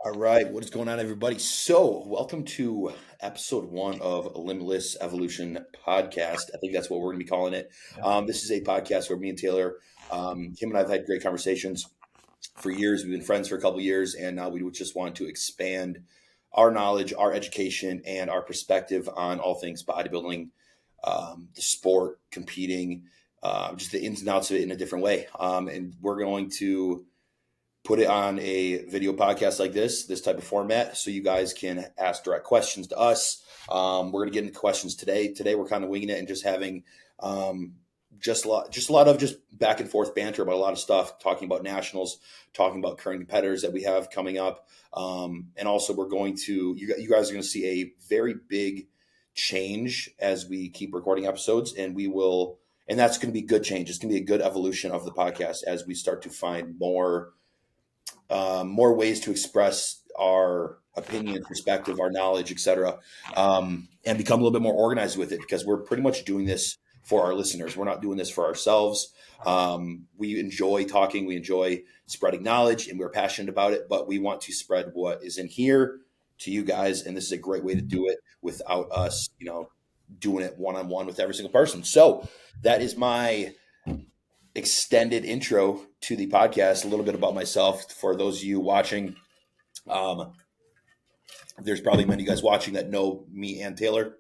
All right, what is going on, everybody? So, welcome to episode one of Limitless Evolution podcast. I think that's what we're going to be calling it. Yeah. This is a podcast where me and Taylor, him and I have had great conversations for years. We've been friends for a couple of years, and now we would just want to expand our knowledge, our education, and our perspective on all things bodybuilding, the sport, competing, just the ins and outs of it in a different way. And we're going to put it on a video podcast like this type of format, so you guys can ask direct questions to us. We're going to get into questions today. Today we're kind of winging it and just having just a lot of just back and forth banter about a lot of stuff, talking about nationals, talking about current competitors that we have coming up, and also we're going to you guys are going to see a very big change as we keep recording episodes, and that's going to be good change. It's going to be a good evolution of the podcast as we start to find more ways to express our opinion, perspective, our knowledge, etc., and become a little bit more organized with it, because we're pretty much doing this for our listeners. We're not doing this for ourselves. We enjoy talking, we enjoy spreading knowledge, and we're passionate about it, but we want to spread what is in here to you guys, and this is a great way to do it without us, doing it one-on-one with every single person. So that is my extended intro to the podcast, a little bit about myself for those of you watching. There's probably many of you guys watching that know me and Taylor,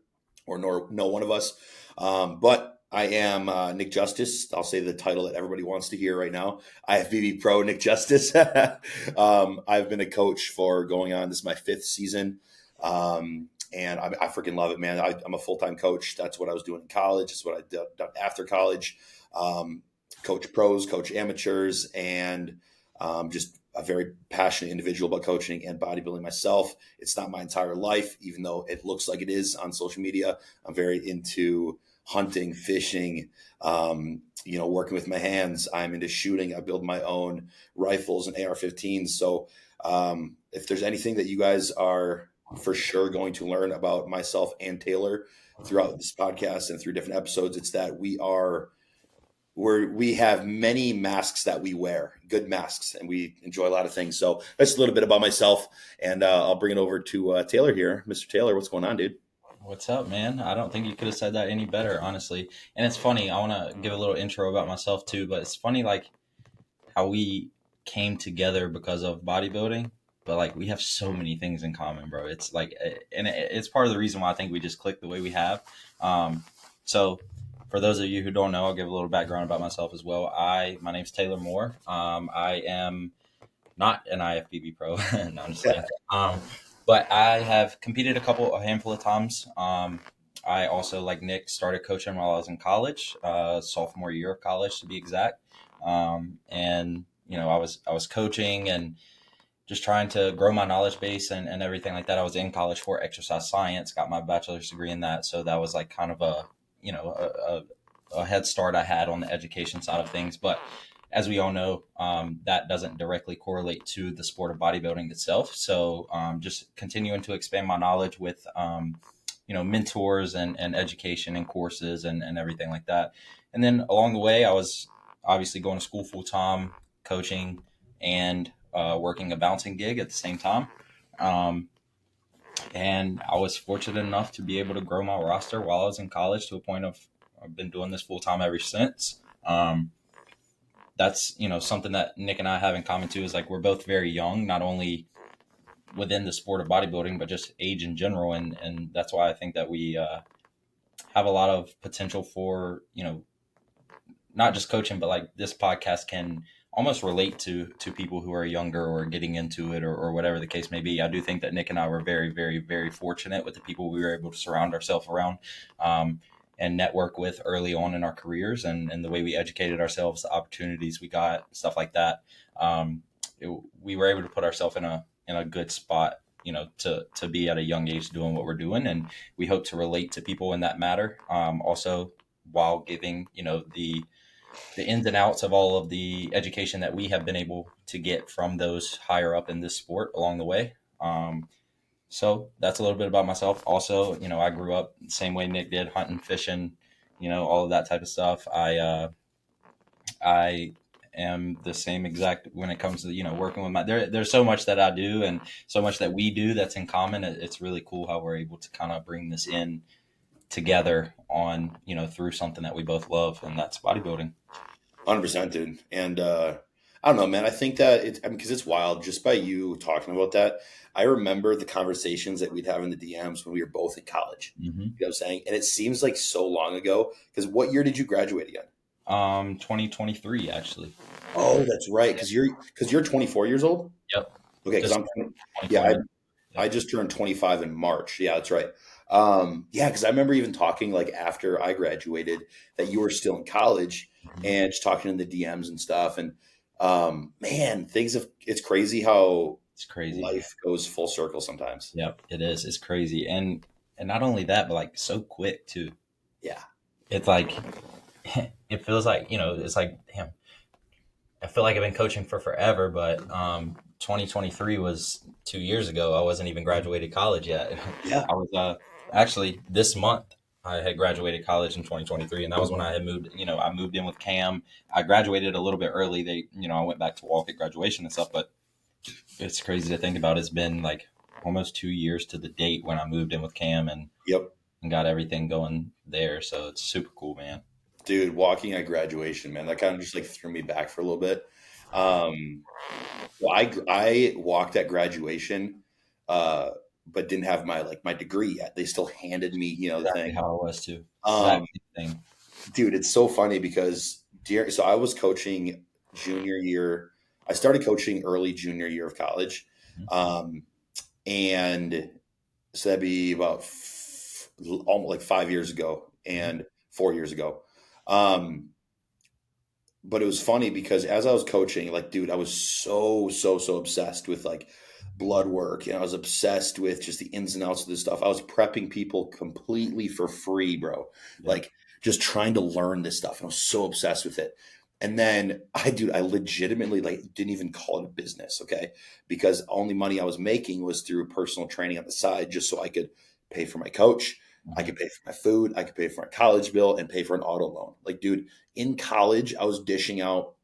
or know one of us, but I am Nick Justice. I'll say the title that everybody wants to hear right now. IFBB Pro Nick Justice. I've been a coach for this is my fifth season, and I freaking love it, man. I'm a full-time coach. That's what I was doing in college. That's what I done after college. Coach pros, coach amateurs, and just a very passionate individual about coaching and bodybuilding myself. It's not my entire life, even though it looks like it is on social media. I'm very into hunting, fishing, working with my hands. I'm into shooting. I build my own rifles and AR-15s. So if there's anything that you guys are for sure going to learn about myself and Taylor throughout this podcast and through different episodes, it's that we have many masks that we wear, good masks, and we enjoy a lot of things. So that's a little bit about myself, and I'll bring it over to Taylor here. Mr. Taylor, what's going on, dude? What's up, man? I don't think you could have said that any better, honestly. And it's funny. I want to give a little intro about myself too, but it's funny, like how we came together because of bodybuilding, but like we have so many things in common, bro. It's like, and it's part of the reason why I think we just click the way we have. So for those of you who don't know, I'll give a little background about myself as well. My name's Taylor Moore. I am not an IFBB pro. No, I'm just kidding. But I have competed a handful of times. I also, like Nick, started coaching while I was in college, sophomore year of college to be exact. And I was coaching and just trying to grow my knowledge base and everything like that. I was in college for exercise science, got my bachelor's degree in that. So that was like kind of a head start I had on the education side of things. But as we all know, that doesn't directly correlate to the sport of bodybuilding itself. So just continuing to expand my knowledge with, mentors and education and courses and everything like that. And then along the way, I was obviously going to school full time, coaching and working a bouncing gig at the same time. And I was fortunate enough to be able to grow my roster while I was in college to a point of I've been doing this full time ever since. That's, something that Nick and I have in common too, is like we're both very young, not only within the sport of bodybuilding, but just age in general. And that's why I think that we have a lot of potential for, not just coaching, but like this podcast can almost relate to people who are younger or getting into it or whatever the case may be. I do think that Nick and I were very, very, very fortunate with the people we were able to surround ourselves around and network with early on in our careers, and the way we educated ourselves, the opportunities we got, stuff like that. We were able to put ourselves in a good spot, to be at a young age doing what we're doing. And we hope to relate to people in that matter. Also, while giving, the ins and outs of all of the education that we have been able to get from those higher up in this sport along the way. So that's a little bit about myself. Also, I grew up the same way Nick did, hunting, fishing, all of that type of stuff. I am the same exact when it comes to, working with there's so much that I do and so much that we do that's in common. It's really cool how we're able to kind of bring this in together on, through something that we both love, and that's bodybuilding. 100%, dude. And I don't know, man. I think that it's, I mean, because it's wild just by you talking about that. I remember the conversations that we'd have in the DMs when we were both in college. Mm-hmm. You know what I'm saying? And it seems like so long ago. Because what year did you graduate again? 2023 actually. Oh, that's right. Because you're 24 years old. Yep. Okay, because Just I'm yeah, 2020. I just turned 25 in March. Yeah, that's right. Yeah, because I remember even talking like after I graduated that you were still in college Mhm. and just talking in the DMs and stuff. And man, it's crazy how It's crazy. life goes full circle sometimes. Yep, it is. It's crazy. And not only that, but like so quick too. Yeah. It's like it feels like, it's like, damn, I feel like I've been coaching for forever, but 2023 was 2 years ago. I wasn't even graduated college yet. Yeah. I was actually this month I had graduated college in 2023, and that was when I had moved. I moved in with Cam. I graduated a little bit early. I went back to walk at graduation and stuff, but it's crazy to think about. It's been like almost 2 years to the date when I moved in with Cam Yep. and got everything going there. So it's super cool, man. Dude, walking at graduation, man, that kind of just like threw me back for a little bit. Um, well, I walked at graduation, uh, but didn't have my degree yet. They still handed me, the Exactly thing. how I was too. Um, Exact same thing. dude, it's so funny because so I was coaching junior year. I started coaching early junior year of college, um, and so that'd be about almost like 5 years ago and 4 years ago. Um, but it was funny because as I was coaching, like, dude, I was so obsessed with like blood work, and I was obsessed with just the ins and outs of this stuff. I was prepping people completely for free, bro. Yeah. Like, just trying to learn this stuff, and I was so obsessed with it. And then I legitimately like didn't even call it a business, okay? Because only money I was making was through personal training on the side, just so I could pay for my coach, I Mhm. could pay for my food, I could pay for my college bill, and pay for an auto loan. Like, dude, in college, I was dishing out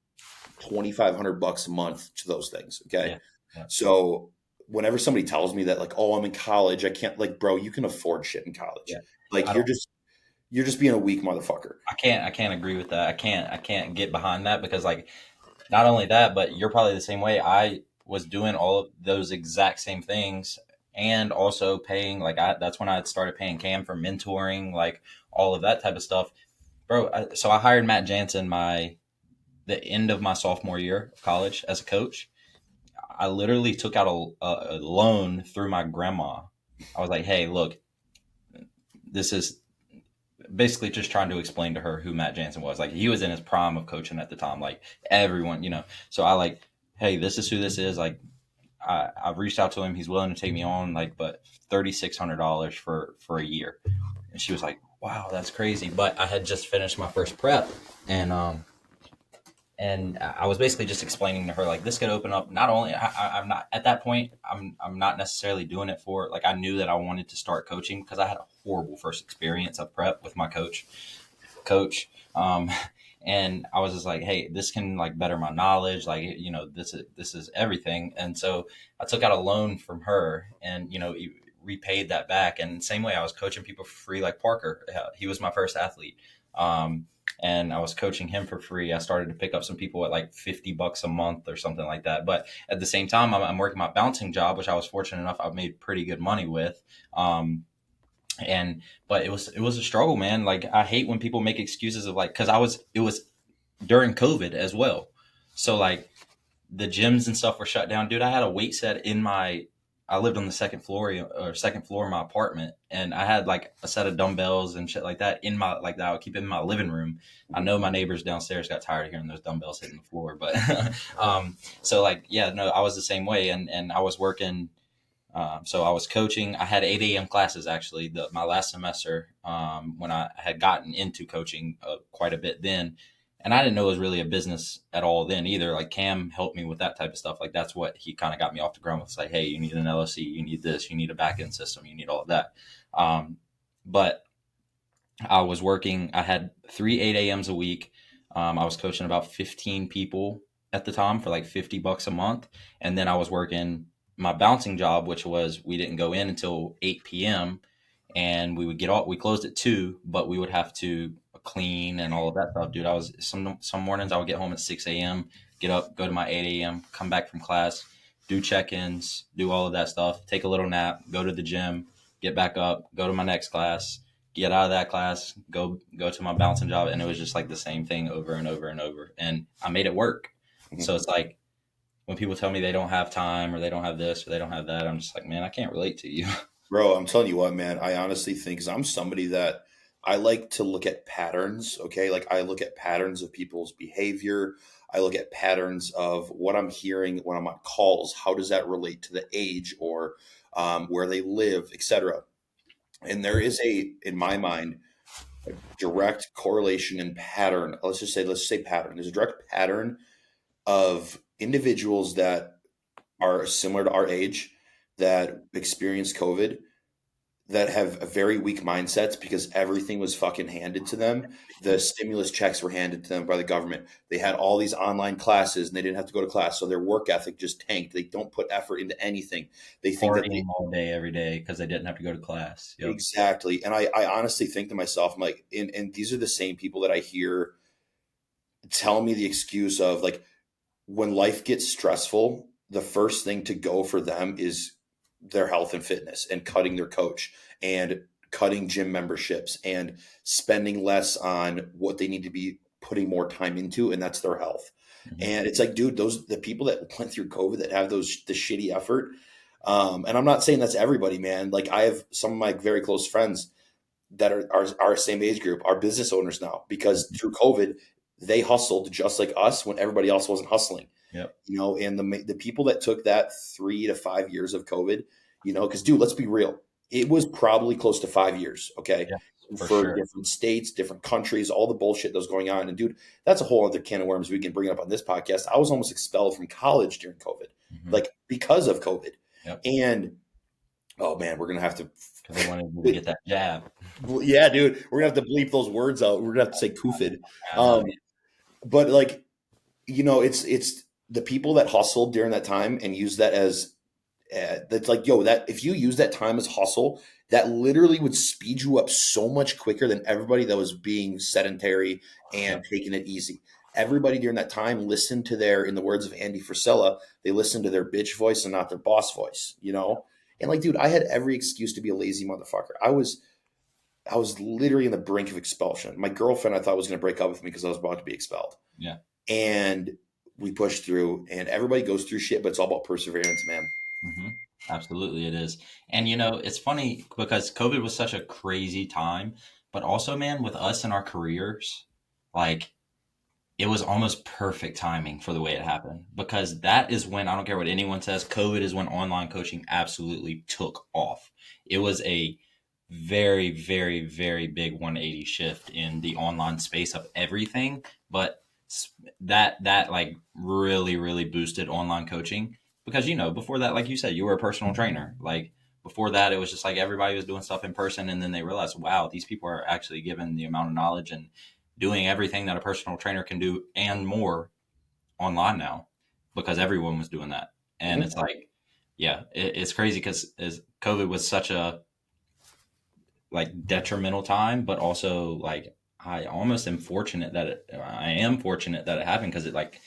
2,500 bucks a month to those things. Okay. Yeah. Yeah. So whenever somebody tells me that, like, oh, I'm in college, I can't, like, bro, you can afford shit in college. Yeah. Like, I don't. you're just being a weak motherfucker. I can't agree with that. I can't get behind that because like not only that, but you're probably the same way. I was doing all of those exact same things and also paying that's when I started paying Cam for mentoring, like all of that type of stuff. Bro, so I hired Matt Jansen the end of my sophomore year of college as a coach. I literally took out a loan through my grandma. I was like, "Hey, look, this is basically just trying to explain to her who Matt Jansen was. Like he was in his prime of coaching at the time. Like everyone, So I like, hey, this is who this is. Like I've reached out to him. He's willing to take me on. Like, but $3,600 for a year. And she was like, wow, that's crazy. But I had just finished my first prep, and I was basically just explaining to her like this could open up. Not only I'm not at that point. I'm not necessarily doing it for like I knew that I wanted to start coaching because I had a horrible first experience of prep with my coach. And I was just like, hey, this can like better my knowledge. Like this is everything. And so I took out a loan from her, and repaid that back. And same way I was coaching people for free, like Parker. He was my first athlete. Um, and I was coaching him for free. I started to pick up some people at like $50 a month or something like that. But at the same time, I'm working my bouncing job, which I was fortunate enough I made pretty good money with. But it was a struggle, man. Like I hate when people make excuses of like because it was during COVID as well. So like the gyms and stuff were shut down. Dude, I had a weight set I lived on the second floor of my apartment, and I had like a set of dumbbells and shit like that in my like that I would keep in my living room. I know my neighbors downstairs got tired of hearing those dumbbells hitting the floor, but so like yeah, no, I was the same way, and I was working. So I was coaching. I had 8 a.m. classes actually. My last semester when I had gotten into coaching quite a bit then, and I didn't know it was really a business at all then either. Like Cam helped me with that type of stuff. Like that's what he kind of got me off the ground with. It's like, hey, you need an LLC, you need this, you need a back end system, you need all of that. But I was working. I had 3 8 a.m.s a week. I was coaching about 15 people at the time for like $50 a month. And then I was working my bouncing job, which was we didn't go in until 8 p.m. and we would get off, we closed at 2, but we would have to clean and all of that stuff. Dude, I was some mornings I would get home at 6 a.m., get up, go to my 8 a.m., come back from class, do check-ins, do all of that stuff, take a little nap, go to the gym, get back up, go to my next class, get out of that class, go to my bouncing job, and it was just like the same thing over and over and over. And I made it work. Mhm. So it's like when people tell me they don't have time or they don't have this or they don't have that, I'm just like, man, I can't relate to you. Bro, I'm telling you what, man, I honestly think, 'cause I'm somebody that I like to look at patterns, okay? Like I look at patterns of people's behavior. I look at patterns of what I'm hearing when I'm on calls. How does that relate to the age or where they live, etc. And there is in my mind, a direct correlation and pattern. Let's say pattern. There's a direct pattern of individuals that are similar to our age that experienced COVID that have a very weak mindsets because everything was fucking handed to them. The stimulus checks were handed to them by the government. They had all these online classes and they didn't have to go to class. So their work ethic just tanked. They don't put effort into anything. They think that Partying they all day, every day because they didn't have to go to class. Yep. exactly. And I honestly think to myself, I'm like, and these are the same people that I hear tell me the excuse of like, when life gets stressful, the first thing to go for them is their health and fitness and cutting their coach and cutting gym memberships and spending less on what they need to be putting more time into, and that's their health. Hmm. And it's like, dude, those the people that went through COVID that have those the shitty effort. And I'm not saying that's everybody, man. Like I have some of my very close friends that are our same age group, are business owners now because through COVID, they hustled just like us when everybody else wasn't hustling. Yep. And the people that took that 3 to 5 years of COVID, because dude, let's be real, it was probably close to 5 years, okay, Yes, for for sure. different states, different countries, all the bullshit that was going on. And dude, that's a whole other can of worms. We can bring it up on this podcast. I was almost expelled from college during COVID, Hmm. like because of COVID. Yep. And oh man, we're gonna have to. Because they wanted me to get that jab. Well, yeah, dude, we're gonna have to bleep those words out. We're gonna have to say "koofid." I know. Um, but like, it's the people that hustled during that time and use that as that's like, yo, that if you use that time as hustle, that literally would speed you up so much quicker than everybody that was being sedentary and Yep. taking it easy. Everybody during that time listened to in the words of Andy Frisella, they listened to their bitch voice and not their boss voice. And like, dude, I had every excuse to be a lazy motherfucker. I was literally in the brink of expulsion. My girlfriend, I thought, was going to break up with me because I was about to be expelled. Yeah. And we pushed through, and everybody goes through shit, but it's all about perseverance, man. Hmm. Absolutely, it is. And it's funny because COVID was such a crazy time, but also, man, with us and our careers, like it was almost perfect timing for the way it happened because that is when I don't care what anyone says, COVID is when online coaching absolutely took off. It was a very, very, very big 180 shift in the online space of everything, but that like really, really boosted online coaching because before that, like you said, you were a personal trainer. Like before that, it was just like everybody was doing stuff in person, and then they realized, wow, these people are actually given the amount of knowledge and doing everything that a personal trainer can do and more online now because everyone was doing that. And Mhm. it's like, yeah, it's crazy because COVID was such a like detrimental time, but also like I am fortunate that it happened because it like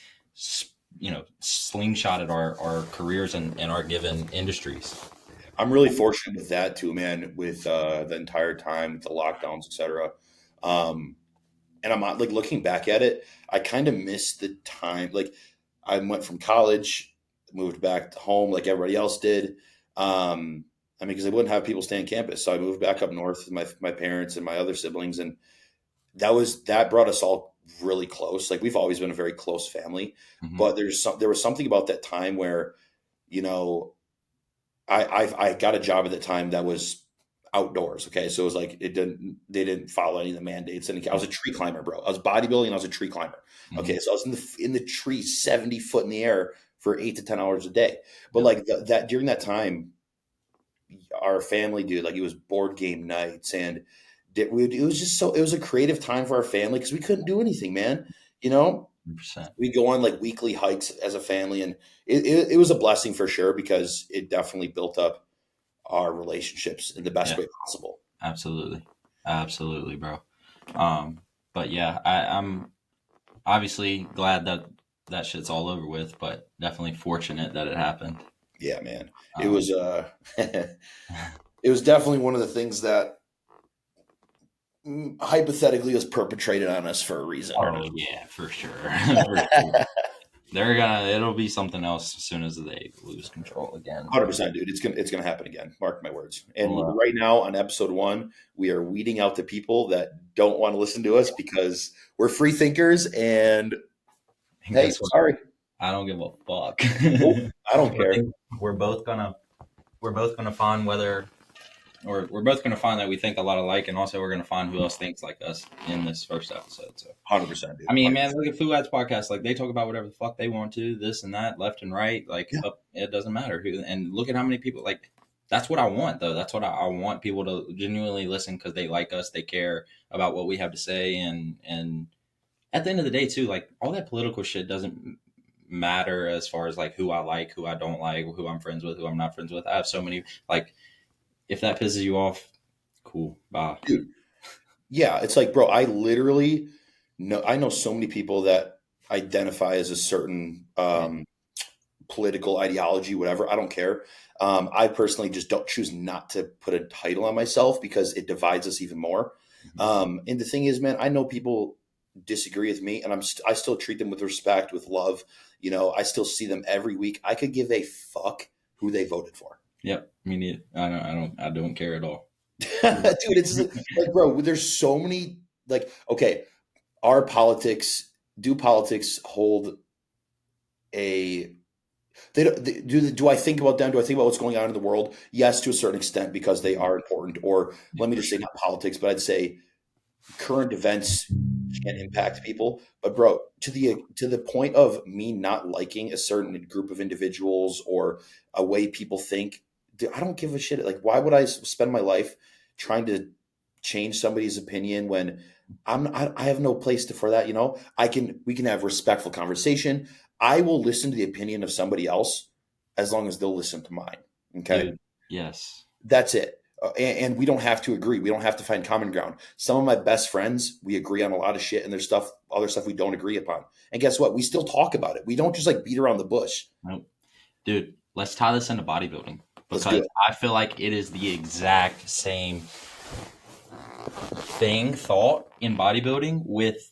slingshotted our careers and our given industries. I'm really fortunate with that too, man. With the entire time, the lockdowns, etc. Um, and I'm not like looking back at it, I kind of missed the time. Like I went from college, moved back to home like everybody else did. I mean, because I wouldn't have people stay on campus, so I moved back up north with my parents and my other siblings, and that brought us all really close. Like we've always been a very close family, Hmm. but there was something about that time where you know I got a job at the time that was outdoors. Okay, so it was like they didn't follow any of the mandates, and I was a tree climber, bro. I was bodybuilding. I was a tree climber. Hmm. Okay, so I was in the tree, 70 foot in the air for 8 to 10 hours a day. But Yep. like that during that time, our family, dude, like it was board game nights, and it was just so it was a creative time for our family because we couldn't do anything, man. You know, 100%. we go on like weekly hikes as a family, and it was a blessing for sure because it definitely built up our relationships in the best Yeah, way possible. absolutely. Absolutely, bro. Um, but yeah, I'm obviously glad that that shit's all over with, but definitely fortunate that it happened. Yeah, man. It Um, was it was definitely one of the things that hypothetically was perpetrated on us for a reason or oh yeah, for sure. For sure. not. They're gonna, it'll be something else as soon as they lose control again. 100%, dude. It's gonna happen again. Mark my words. And Well, right now on episode 1, we are weeding out the people that don't want to listen to us because we're free thinkers. And and hey, guess what? sorry, I don't give a fuck. nope, I don't I care. think we're both gonna find whether, or we're both gonna find that we think a lot alike, and also we're gonna find who else thinks like us in this first episode. So 100%, dude. I mean, man, 100%. look at Foo Ads podcast. Like they talk about whatever the fuck they want to, this and that, left and right. Like Yeah, up, it doesn't matter who. And look at how many people like. That's what I want, though. That's what I want people to genuinely listen because they like us, they care about what we have to say, and at the end of the day, too, like all that political shit doesn't matter as far as like who I like, who I don't like, who I'm friends with, who I'm not friends with. I have so many like if that pisses you off, cool, bye. dude. Yeah, it's like, bro, I know so many people that identify as a certain Yeah. political ideology, whatever. I don't care. I personally just don't choose not to put a title on myself because it divides us even more. Mhm. And the thing is, man, I know people disagree with me, and I still treat them with respect, with love. You know, I still see them every week. I could give a fuck who they voted for. Yep. Me neither. I don't care at all. Dude, it's like, bro, there's so many, like, okay, our politics, do politics hold a, they don't, do I think about them? Do I think about what's going on in the world? Yes, to a certain extent, because they Mhm. are important. Or Yeah, let me for just say sure. not politics, but I'd say current events can impact people. But bro, to the point of me not liking a certain group of individuals or a way people think, dude, I don't give a shit. Like, why would I spend my life trying to change somebody's opinion when I have no place for that? You know, we can have respectful conversation. I will listen to the opinion of somebody else as long as they'll listen to mine. Okay, Dude, yes. that's it. And we don't have to agree. We don't have to find common ground. Some of my best friends, we agree on a lot of shit, and there's other stuff we don't agree upon. And guess what? We still talk about it. We don't just like beat around the bush. Nope. Dude, let's tie this into bodybuilding Let's do because it. I feel like it is the exact same thought in bodybuilding with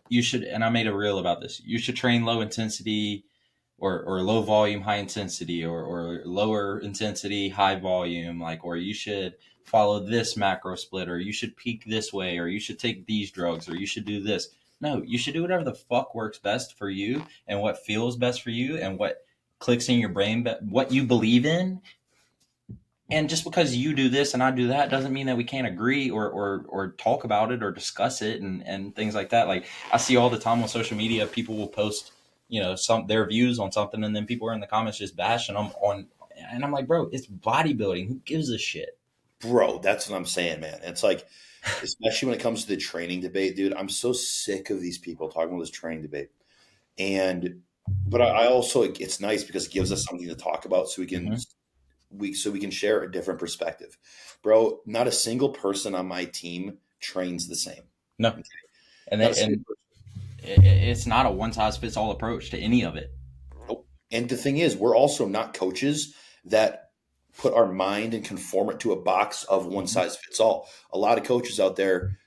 you should, and I made a reel about this. You should train low intensity or low volume, high intensity, or lower intensity, high volume, like, or you should follow this macro split, or you should peak this way, or you should take these drugs, or you should do this. No, you should do whatever the fuck works best for you and what feels best for you and what clicks in your brain, what you believe in. And just because you do this and I do that doesn't mean that we can't agree or talk about it or discuss it and things like that. Like I see all the time on social media, people will post, some their views on something, and then people are in the comments just bashing them on, and I'm like, bro, it's bodybuilding. Who gives a shit? Bro, that's what I'm saying, man. It's like, especially when it comes to the training debate, dude, I'm so sick of these people talking about this training debate. But I also, it's nice because it gives us something to talk about so Mm-hmm. we can share a different perspective. Bro, not a single person on my team trains the same. No, Okay? and Not a single and person. it's not a one size fits all approach to any of it. Nope. And the thing is, we're also not coaches that put our mind and conform it to a box of one Mm-hmm. size fits all. A lot of coaches out there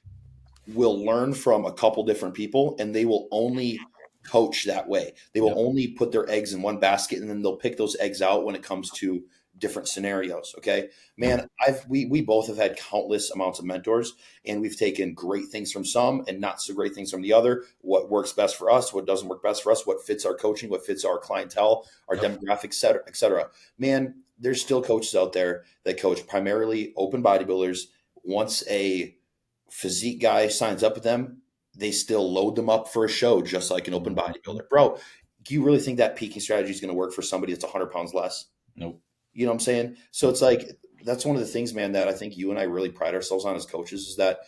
will learn from a couple different people and they will only coach that way. They will Yep. only put their eggs in one basket and then they'll pick those eggs out when it comes to different scenarios. Okay. Yep. Man, we both have had countless amounts of mentors and we've taken great things from some and not so great things from the other. What works best for us, what doesn't work best for us, what fits our coaching, what fits our clientele, our Yep. demographics, et cetera, et cetera. Man, there's still coaches out there that coach primarily open bodybuilders. Once a physique guy signs up with them, they still load them up for a show just like an open Mm-hmm. bodybuilder. Bro, do you really think that peaking strategy is going to work for somebody that's 100 pounds less? Nope. You know what I'm saying? So it's like that's one of the things, man, that I think you and I really pride ourselves on as coaches is that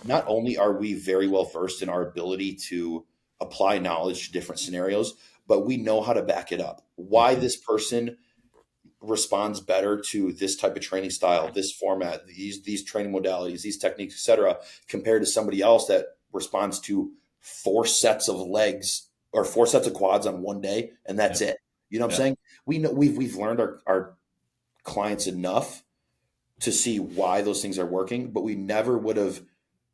not only are we very well versed in our ability to apply knowledge to different scenarios, but we know how to back it up. Why Mhm. this person responds better to this type of training style, this format, these training modalities, these techniques, etc., compared to somebody else that responds to 4 sets of legs or 4 sets of quads on one day, and that's Yep. it. You know what I'm Yep. saying? We know we've learned our clients enough to see why those things are working, but we never would have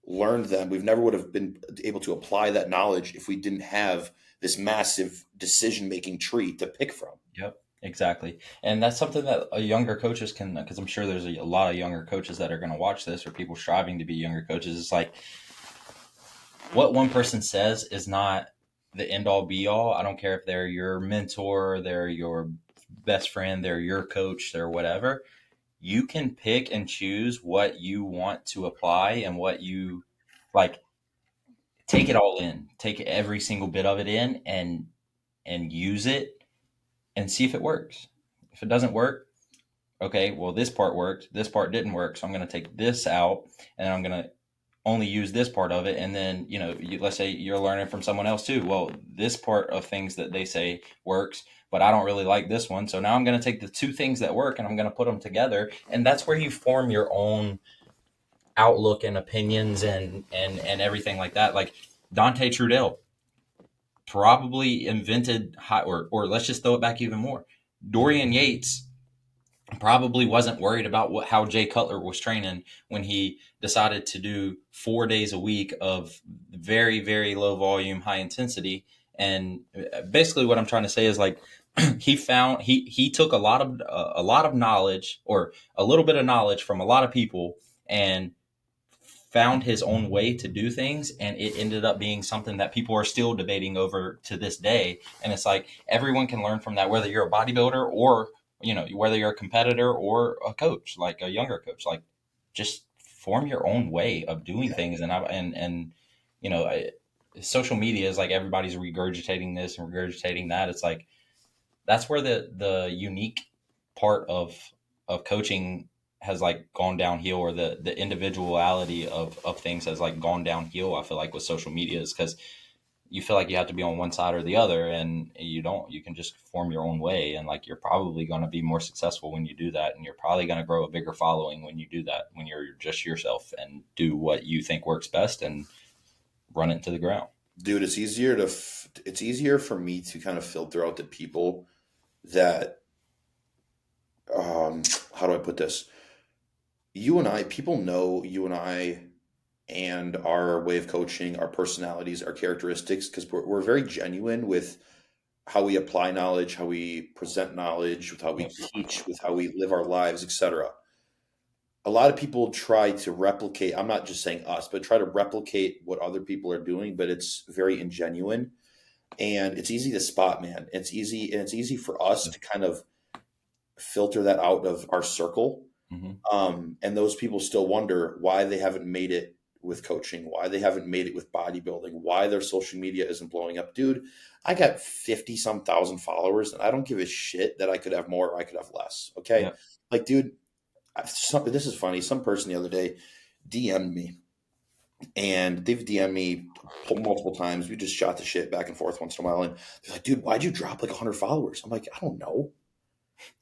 learned them. We've never would have been able to apply that knowledge if we didn't have this massive decision making tree to pick from. Yep. Exactly. And that's something that younger coaches can, because I'm sure there's a lot of younger coaches that are going to watch this, or people striving to be younger coaches. It's like what one person says is not the end all be all. I don't care if they're your mentor, they're your best friend, they're your coach, they're whatever. You can pick and choose what you want to apply and what you like. Take it all in, take every single bit of it in, and use it and see if it works. If it doesn't work, okay, well, this part worked, this part didn't work, so I'm going to take this out, and I'm going to only use this part of it. And then, let's say you're learning from someone else too. Well, this part of things that they say works, but I don't really like this one, so now I'm going to take the two things that work and I'm going to put them together. And that's where you form your own outlook and opinions and everything like that. Like Dante Trudell probably invented high, or let's just throw it back even more. Dorian Yates probably wasn't worried about how Jay Cutler was training when he decided to do 4 days a week of very, very low volume, high intensity. And basically what I'm trying to say is like, he took a lot of knowledge, or a little bit of knowledge from a lot of people, and found his own way to do things, and it ended up being something that people are still debating over to this day. And it's like everyone can learn from that, whether you're a bodybuilder or whether you're a competitor or a coach, like a younger coach. Like, just form your own way of doing Yeah. things. And you know I, social media is like everybody's regurgitating this and regurgitating that. It's like that's where the unique part of coaching has like gone downhill, or the individuality of things has like gone downhill. I feel like with social media is because you feel like you have to be on one side or the other, and you don't. You can just form your own way, and like you're probably going to be more successful when you do that, and you're probably going to grow a bigger following when you do that, when you're just yourself and do what you think works best and run it into the ground. Dude, it's easier for me to kind of filter out the people that how do I put this? You and I, people know you and I and our way of coaching, our personalities, our characteristics, because we're very genuine with how we apply knowledge, how we present knowledge, with how we Yep. teach, with how we live our lives, etc. A lot of people try to replicate, I'm not just saying us, but try to replicate what other people are doing, but it's very ingenuine and it's easy to spot, man. It's easy for us to kind of filter that out of our circle. Mm-hmm. And those people still wonder why they haven't made it with coaching, why they haven't made it with bodybuilding, why their social media isn't blowing up. Dude, I got 50 some thousand followers and I don't give a shit that I could have more or I could have less. Okay. Yep. Like, dude, this is funny. Some person the other day DM'd me and they've DM'd me multiple times. We just shot the shit back and forth once in a while. And they're like, dude, why'd you drop like 100 followers? I'm like, I don't know.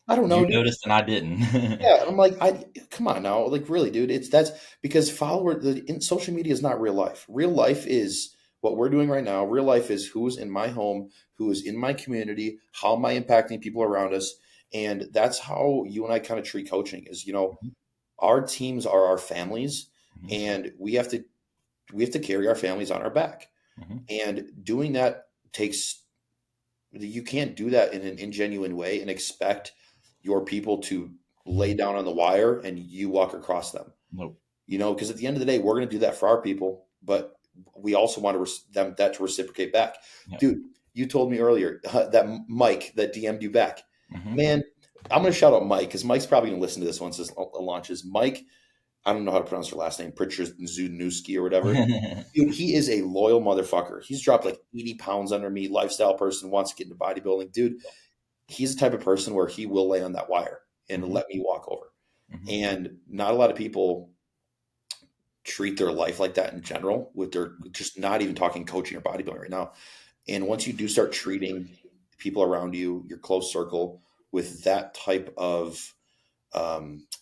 I don't know, You dude. noticed and I didn't. Yeah, and I'm like, I come on now, like really, dude. That's because social media is not real life. Real life is what we're doing right now. Real life is who's in my home, who is in my community, how am I impacting people around us, and that's how you and I kind of treat coaching. Is our teams are our families, Mhm. and we have to carry our families on our back, Mhm. and doing that takes you can't do that in an ingenuine way and expect your people to lay down on the wire and you walk across them. Nope. Because at the end of the day, we're going to do that for our people, but we also want that to reciprocate back. Yep. Dude, you told me earlier that Mike that DM'd you back. Mhm. Man, I'm going to shout out Mike because Mike's probably going to listen to this once this launches. Mike, I don't know how to pronounce your last name, Pritchard Zudnewski or whatever. Dude, he is a loyal motherfucker. He's dropped like 80 pounds under me, lifestyle person, wants to get into bodybuilding. Dude, he's the type of person where he will lay on that wire and Mhm. let me walk over. Hmm. And not a lot of people treat their life like that in general, with their, just not even talking coaching or bodybuilding right now. And once you do start treating people around you, your close circle, with that type of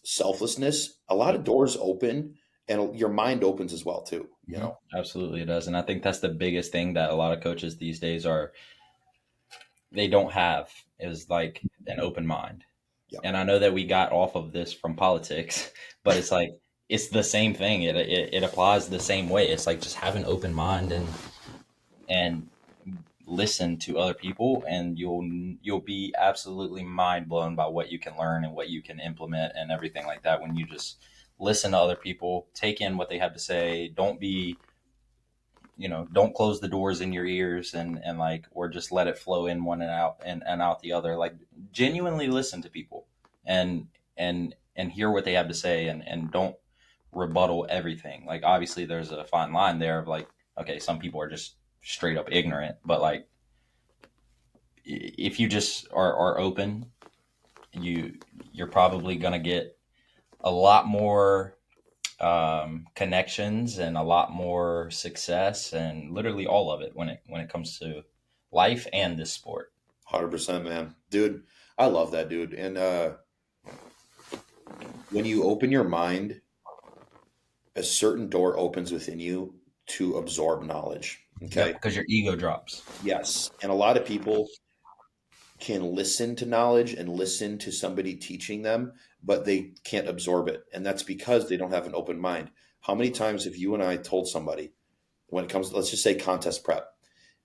selflessness, a lot of doors open, and your mind opens as well too. You Hmm. know. Absolutely, it does, and I think that's the biggest thing that a lot of coaches these days are they don't have is like an open mind. Yeah. And I know that we got off of this from politics, but it's like it's the same thing. It applies the same way. It's like just have an open mind and listen to other people, and you'll be absolutely mind blown by what you can learn and what you can implement and everything like that when you just listen to other people, take in what they have to say. Don't be, don't close the doors in your ears and like, or just let it flow in one and out and out the other. Like genuinely listen to people and and hear what they have to say, and don't rebuttal everything. Like obviously there's a fine line there of like, okay, some people are just straight up ignorant, but like if you just are open, you're probably gonna get a lot more connections and a lot more success and literally all of it when it comes to life and this sport. 100%, man, dude. I love that, dude. And when you open your mind, a certain door opens within you to absorb knowledge. Yep, Okay. because your ego drops. Yes. And a lot of people can listen to knowledge and listen to somebody teaching them, but they can't absorb it. And that's because they don't have an open mind. How many times have you and I told somebody, when it comes to, let's just say, contest prep,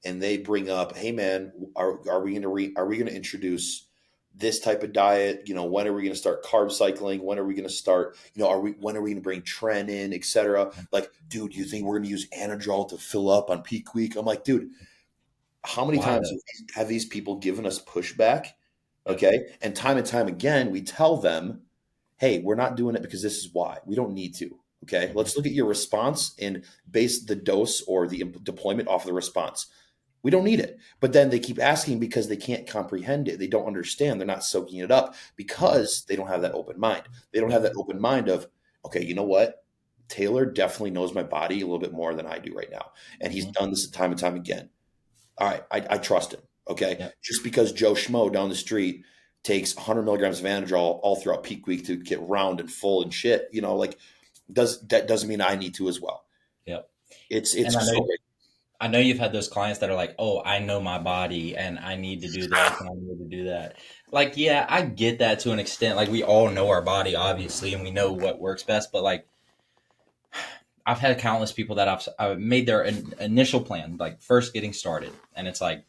and they bring up, hey man, are we going to are we going to introduce this type of diet? You know, when are we going to start carb cycling? When are we going to start, when are we going to bring tren in, etc.? Like, dude, you think we're going to use anadrol to fill up on peak week? I'm like, dude, how many Why times though? have these people given us pushback? Yep. Okay. And time again, we tell them, hey, we're not doing it because this is why. We don't need to. Okay. Hmm. Let's look at your response and base the dose or the deployment off of the response. We don't need it. But then they keep asking because they can't comprehend it. They don't understand. They're not soaking it up Hmm. because they don't have that open mind. They don't have Yep. that open mind of, okay, you know what? Taylor definitely knows my body a little bit more than I do right now. And he's Hmm. done this time and time again. All right, I trust him. Okay, Yep. just because Joe Schmo down the street takes 100 milligrams of Anadrol all throughout peak week to get round and full and shit, like doesn't mean I need to as well. Yep. It's And so great. I know you've had those clients that are like, "Oh, I know my body and I need to do this and I need to do that." Like, yeah, I get that to an extent. Like we all know our body obviously and we know what works best, but like I've had countless people that I've made their initial plan, like first getting started, and it's like,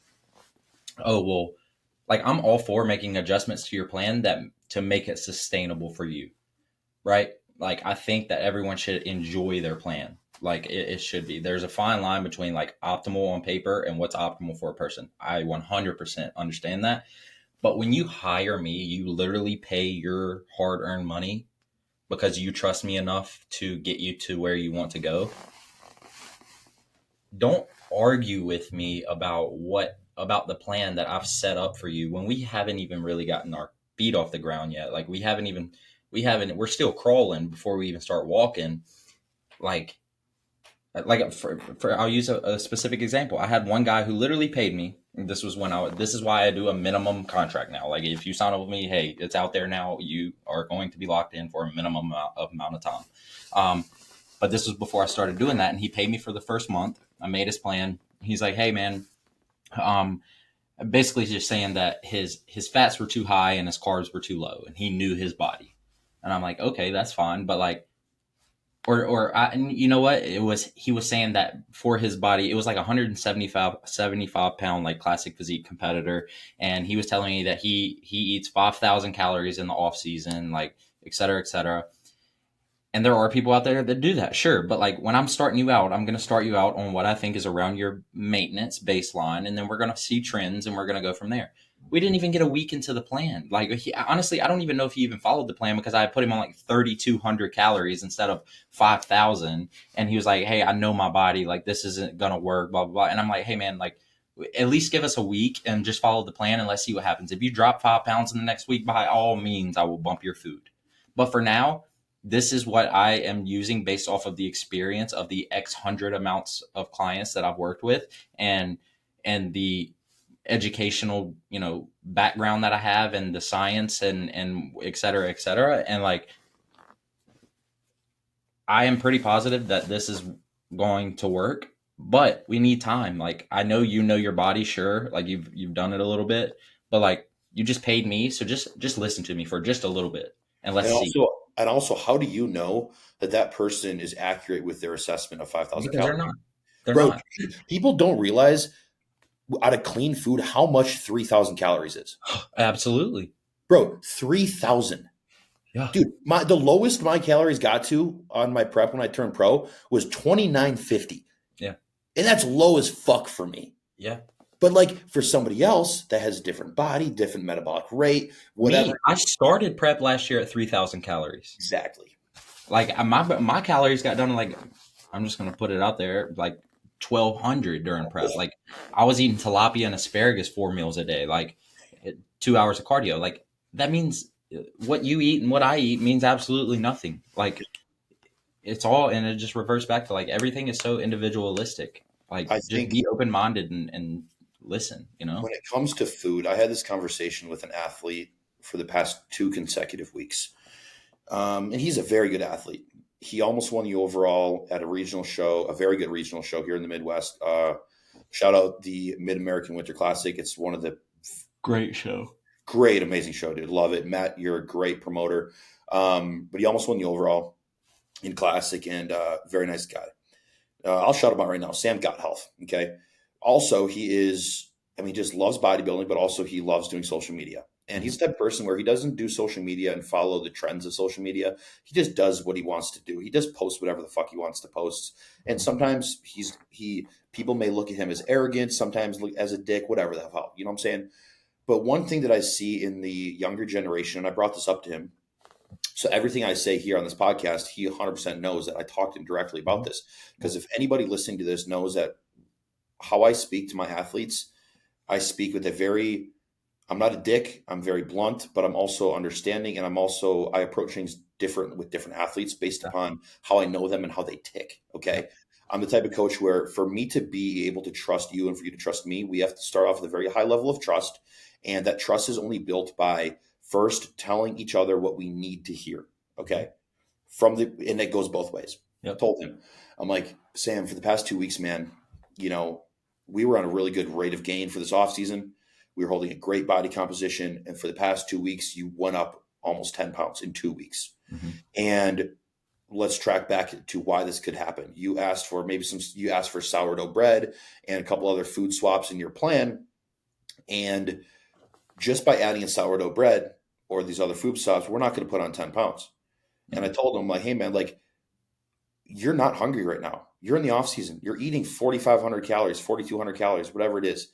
"Oh, well, like I'm all for making adjustments to your plan that to make it sustainable for you." Right? Like I think that everyone should enjoy their plan. Like it should be. There's a fine line between like optimal on paper and what's optimal for a person. I 100% understand that. But when you hire me, you literally pay your hard-earned money because you trust me enough to get you to where you want to go. Don't argue with me about the plan that I've set up for you when we haven't even really gotten our feet off the ground yet. Like we're still crawling before we even start walking. Like for I'll use a specific example. I had one guy who literally paid me. This is why I do a minimum contract now. Like if you sign up with me, hey, it's out there now. You are going to be locked in for a minimum amount of time. But this was before I started doing that, and he paid me for the first month. I made his plan. He's like, hey man, um, basically just saying that his fats were too high and his carbs were too low, and he knew his body. And I'm like, okay, that's fine, but like and you know what, he was saying that for his body it was like 175 pound like classic physique competitor, and he was telling me that he eats 5,000 calories in the off season, like et cetera, et cetera. And there are people out there that do that, sure, but like when I'm starting you out, I'm going to start you out on what I think is around your maintenance baseline, and then we're going to see trends and we're going to go from there. We didn't even get a week into the plan. Like honestly, I don't even know if he even followed the plan because I put him on like 3,200 calories instead of 5,000, and he was like, "Hey, I know my body. Like this isn't going to work." Blah blah blah. And I'm like, "Hey man, like at least give us a week and just follow the plan and let's see what happens. If you drop 5 pounds in the next week, by all means, I will bump your food." But for now, this is what I am using based off of the experience of the X hundred amounts of clients that I've worked with, and the educational, background that I have, and the science, and et cetera, et cetera. And like, I am pretty positive that this is going to work, but we need time. Like, I know you know your body, sure, like you've done it a little bit, but like, you just paid me, so just listen to me for just a little bit, and let's And see. also, how do you know that that person is accurate with their assessment of 5,000 Because they're calories? not. They're Bro, not. people don't realize out of clean food how much 3,000 calories is. Absolutely. Bro, 3,000. Yeah. Dude, the lowest my calories got to on my prep when I turned pro was 2950. Yeah. And that's low as fuck for me. Yeah. But like for somebody else that has a different body, different metabolic rate, Me, whatever. I started prep last year at 3,000 calories. Exactly. Like, my calories got done, like, I'm just gonna put it out there, like 1,200 during prep. Like, I was eating tilapia and asparagus 4 meals a day, like 2 hours of cardio. Like, that means what you eat and what I eat means absolutely nothing. Like, it's all, and it just reverts back to, like, everything is so individualistic. Like, I just think be open minded and listen. when it comes to food, I had this conversation with an athlete for the past 2 consecutive weeks. And he's a very good athlete. He almost won the overall at a regional show, a very good regional show here in the Midwest. Shout out the Mid American Winter Classic. It's one of the Great show. great, amazing show, dude. Love it. Matt, you're a great promoter. But he almost won the overall in Classic, and very nice guy. I'll shout him out right now. Sam Got Health. Okay. Also, he is, I mean, just loves bodybuilding, but also he loves doing social media. And he's the type of person where he doesn't do social media and follow the trends of social media. He just does what he wants to do. He just posts whatever the fuck he wants to post. And sometimes people may look at him as arrogant, sometimes look as a dick, whatever the hell. You know what I'm saying? But one thing that I see in the younger generation, and I brought this up to him, so everything I say here on this podcast, he 100% knows that I talked to him directly about this. Because if anybody listening to this knows that how I speak to my athletes, I speak with I'm not a dick. I'm very blunt, but I'm also understanding. And I approach things different with different athletes based upon how I know them and how they tick. Okay. I'm the type of coach where for me to be able to trust you and for you to trust me, we have to start off with a very high level of trust. And that trust is only built by first telling each other what we need to hear. Okay. And it goes both ways. Yep. I told him, I'm like, Sam, for the past 2 weeks, man, we were on a really good rate of gain for this off season. We were holding a great body composition. And for the past 2 weeks, you went up almost 10 pounds in 2 weeks. Mm-hmm. And let's track back to why this could happen. You asked for sourdough bread and a couple other food swaps in your plan. And just by adding in sourdough bread or these other food swaps, we're not going to put on 10 pounds. Mm-hmm. And I told him, like, hey man, like, you're not hungry right now. You're in the off season. You're eating 4,500 calories, 4,200 calories, whatever it is.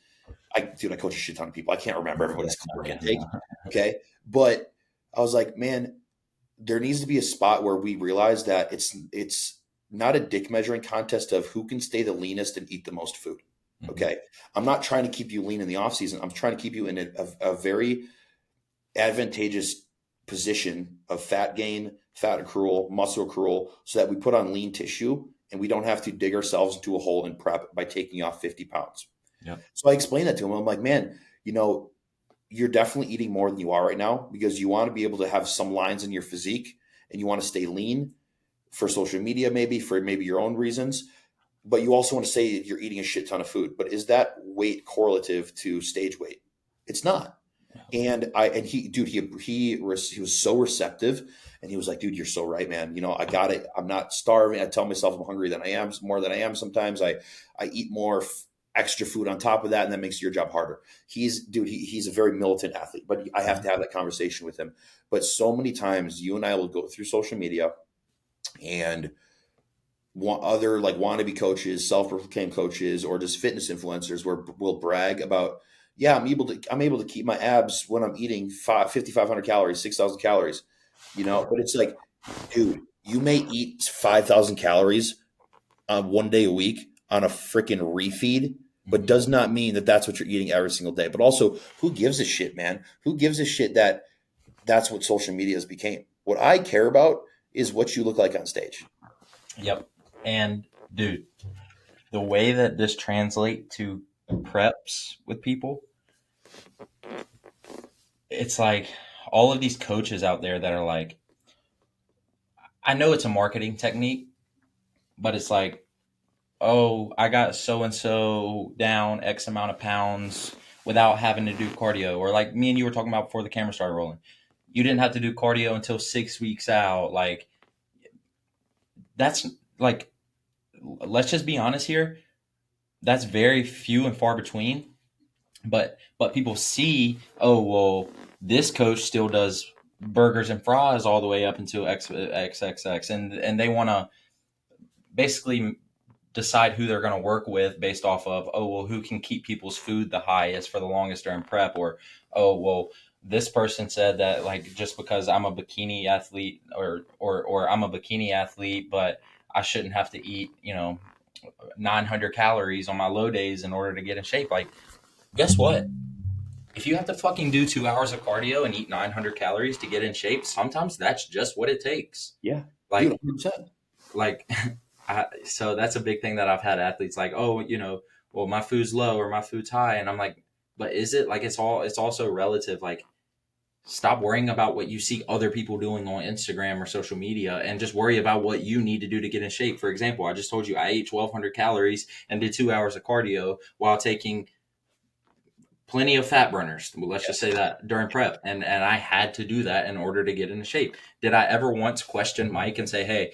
I coach a shit ton of people. I can't remember everybody's caloric intake. Okay. But I was like, man, there needs to be a spot where we realize that it's not a dick measuring contest of who can stay the leanest and eat the most food. Okay. I'm not trying to keep you lean in the off season. I'm trying to keep you in a very advantageous position of fat gain, fat accrual, muscle accrual, so that we put on lean tissue and we don't have to dig ourselves into a hole in prep by taking off 50 pounds. Yep. So I explained that to him. I'm like, man, you're definitely eating more than you are right now because you want to be able to have some lines in your physique and you want to stay lean for social media, maybe for your own reasons. But you also want to say you're eating a shit ton of food. But is that weight correlative to stage weight? It's not. And he was so receptive, and he was like, dude, you're so right, man. I got it. I'm not starving. I tell myself I'm hungry than I am, more than I am. Sometimes I eat more extra food on top of that, and that makes your job harder. He's a very militant athlete, but I have to have that conversation with him. But so many times you and I will go through social media and other like wannabe coaches, self-proclaimed coaches, or just fitness influencers will brag about, yeah, I'm able to keep my abs when I'm eating 5,500 calories, 6,000 calories, but it's like, dude, you may eat 5,000 calories on 1 day a week on a freaking refeed, but does not mean that that's what you're eating every single day. But also, who gives a shit, man? Who gives a shit that that's what social media has became? What I care about is what you look like on stage. Yep. And dude, the way that this translates to preps with people, it's like all of these coaches out there that are like, I know it's a marketing technique, but it's like, oh, I got so and so down X amount of pounds without having to do cardio. Or like me and you were talking about before the camera started rolling. You didn't have to do cardio until 6 weeks out. Like, that's like, let's just be honest here. That's very few and far between. But people see, oh well, this coach still does burgers and fries all the way up until XXX, and they want to basically decide who they're going to work with based off of, oh well, who can keep people's food the highest for the longest during prep, or oh well, this person said that like just because I'm a bikini athlete or I'm a bikini athlete, but I shouldn't have to eat 900 calories on my low days in order to get in shape. Like, guess what? If you have to fucking do 2 hours of cardio and eat 900 calories to get in shape, sometimes that's just what it takes. Yeah, dude, Like, 100%. like, so that's a big thing that I've had athletes like, oh, well, my food's low or my food's high, and I'm like, but is it? Like, it's also relative. Like, stop worrying about what you see other people doing on Instagram or social media, and just worry about what you need to do to get in shape. For example, I just told you I ate 1,200 calories and did 2 hours of cardio while taking plenty of fat burners. Let's just say that during prep, and I had to do that in order to get into shape. Did I ever once question Mike and say, hey,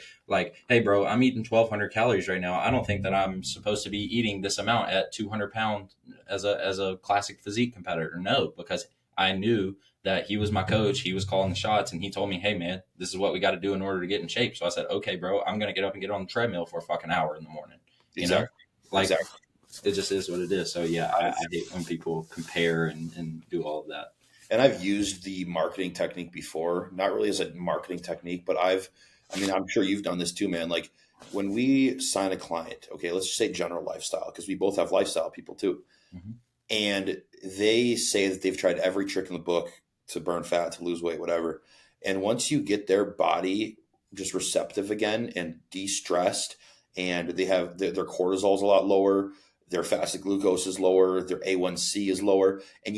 bro, I'm eating 1,200 calories right now. I don't think that I'm supposed to be eating this amount at 200 pounds as a classic physique competitor? No, because I knew that he was my coach. He was calling the shots, and he told me, hey, man, this is what we got to do in order to get in shape. So I said, okay, bro, I'm going to get up and get on the treadmill for a fucking hour in the morning. Exactly. Like, Exactly. it just is what it is. So yeah, I hate when people compare and do all of that. And I've used the marketing technique before, not really as a marketing technique, but I'm sure you've done this too, man. Like when we sign a client, okay, let's just say general lifestyle, because we both have lifestyle people too. Mm-hmm. And they say that they've tried every trick in the book to burn fat, to lose weight, whatever. And once you get their body just receptive again and de-stressed, and they have their cortisol is a lot lower, their fasted glucose is lower, their A1C is lower, and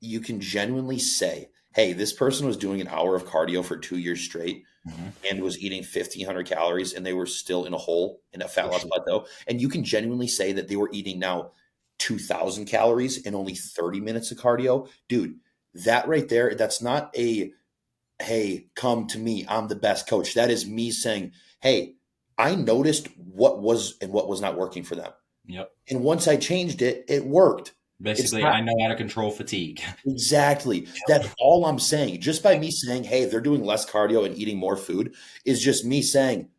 you can genuinely say, hey, this person was doing an hour of cardio for 2 years straight Mm-hmm. and was eating 1,500 calories and they were still in a hole in a fat For loss sure. plateau. And you can genuinely say that they were eating now 2,000 calories and only 30 minutes of cardio. Dude, that right there, that's not hey, come to me. I'm the best coach. That is me saying, hey, I noticed what was and what was not working for them. Yep. And once I changed it, it worked. It's Basically, not I know how to control fatigue. exactly. That's all I'm saying. Just by me saying, hey, they're doing less cardio and eating more food is just me saying,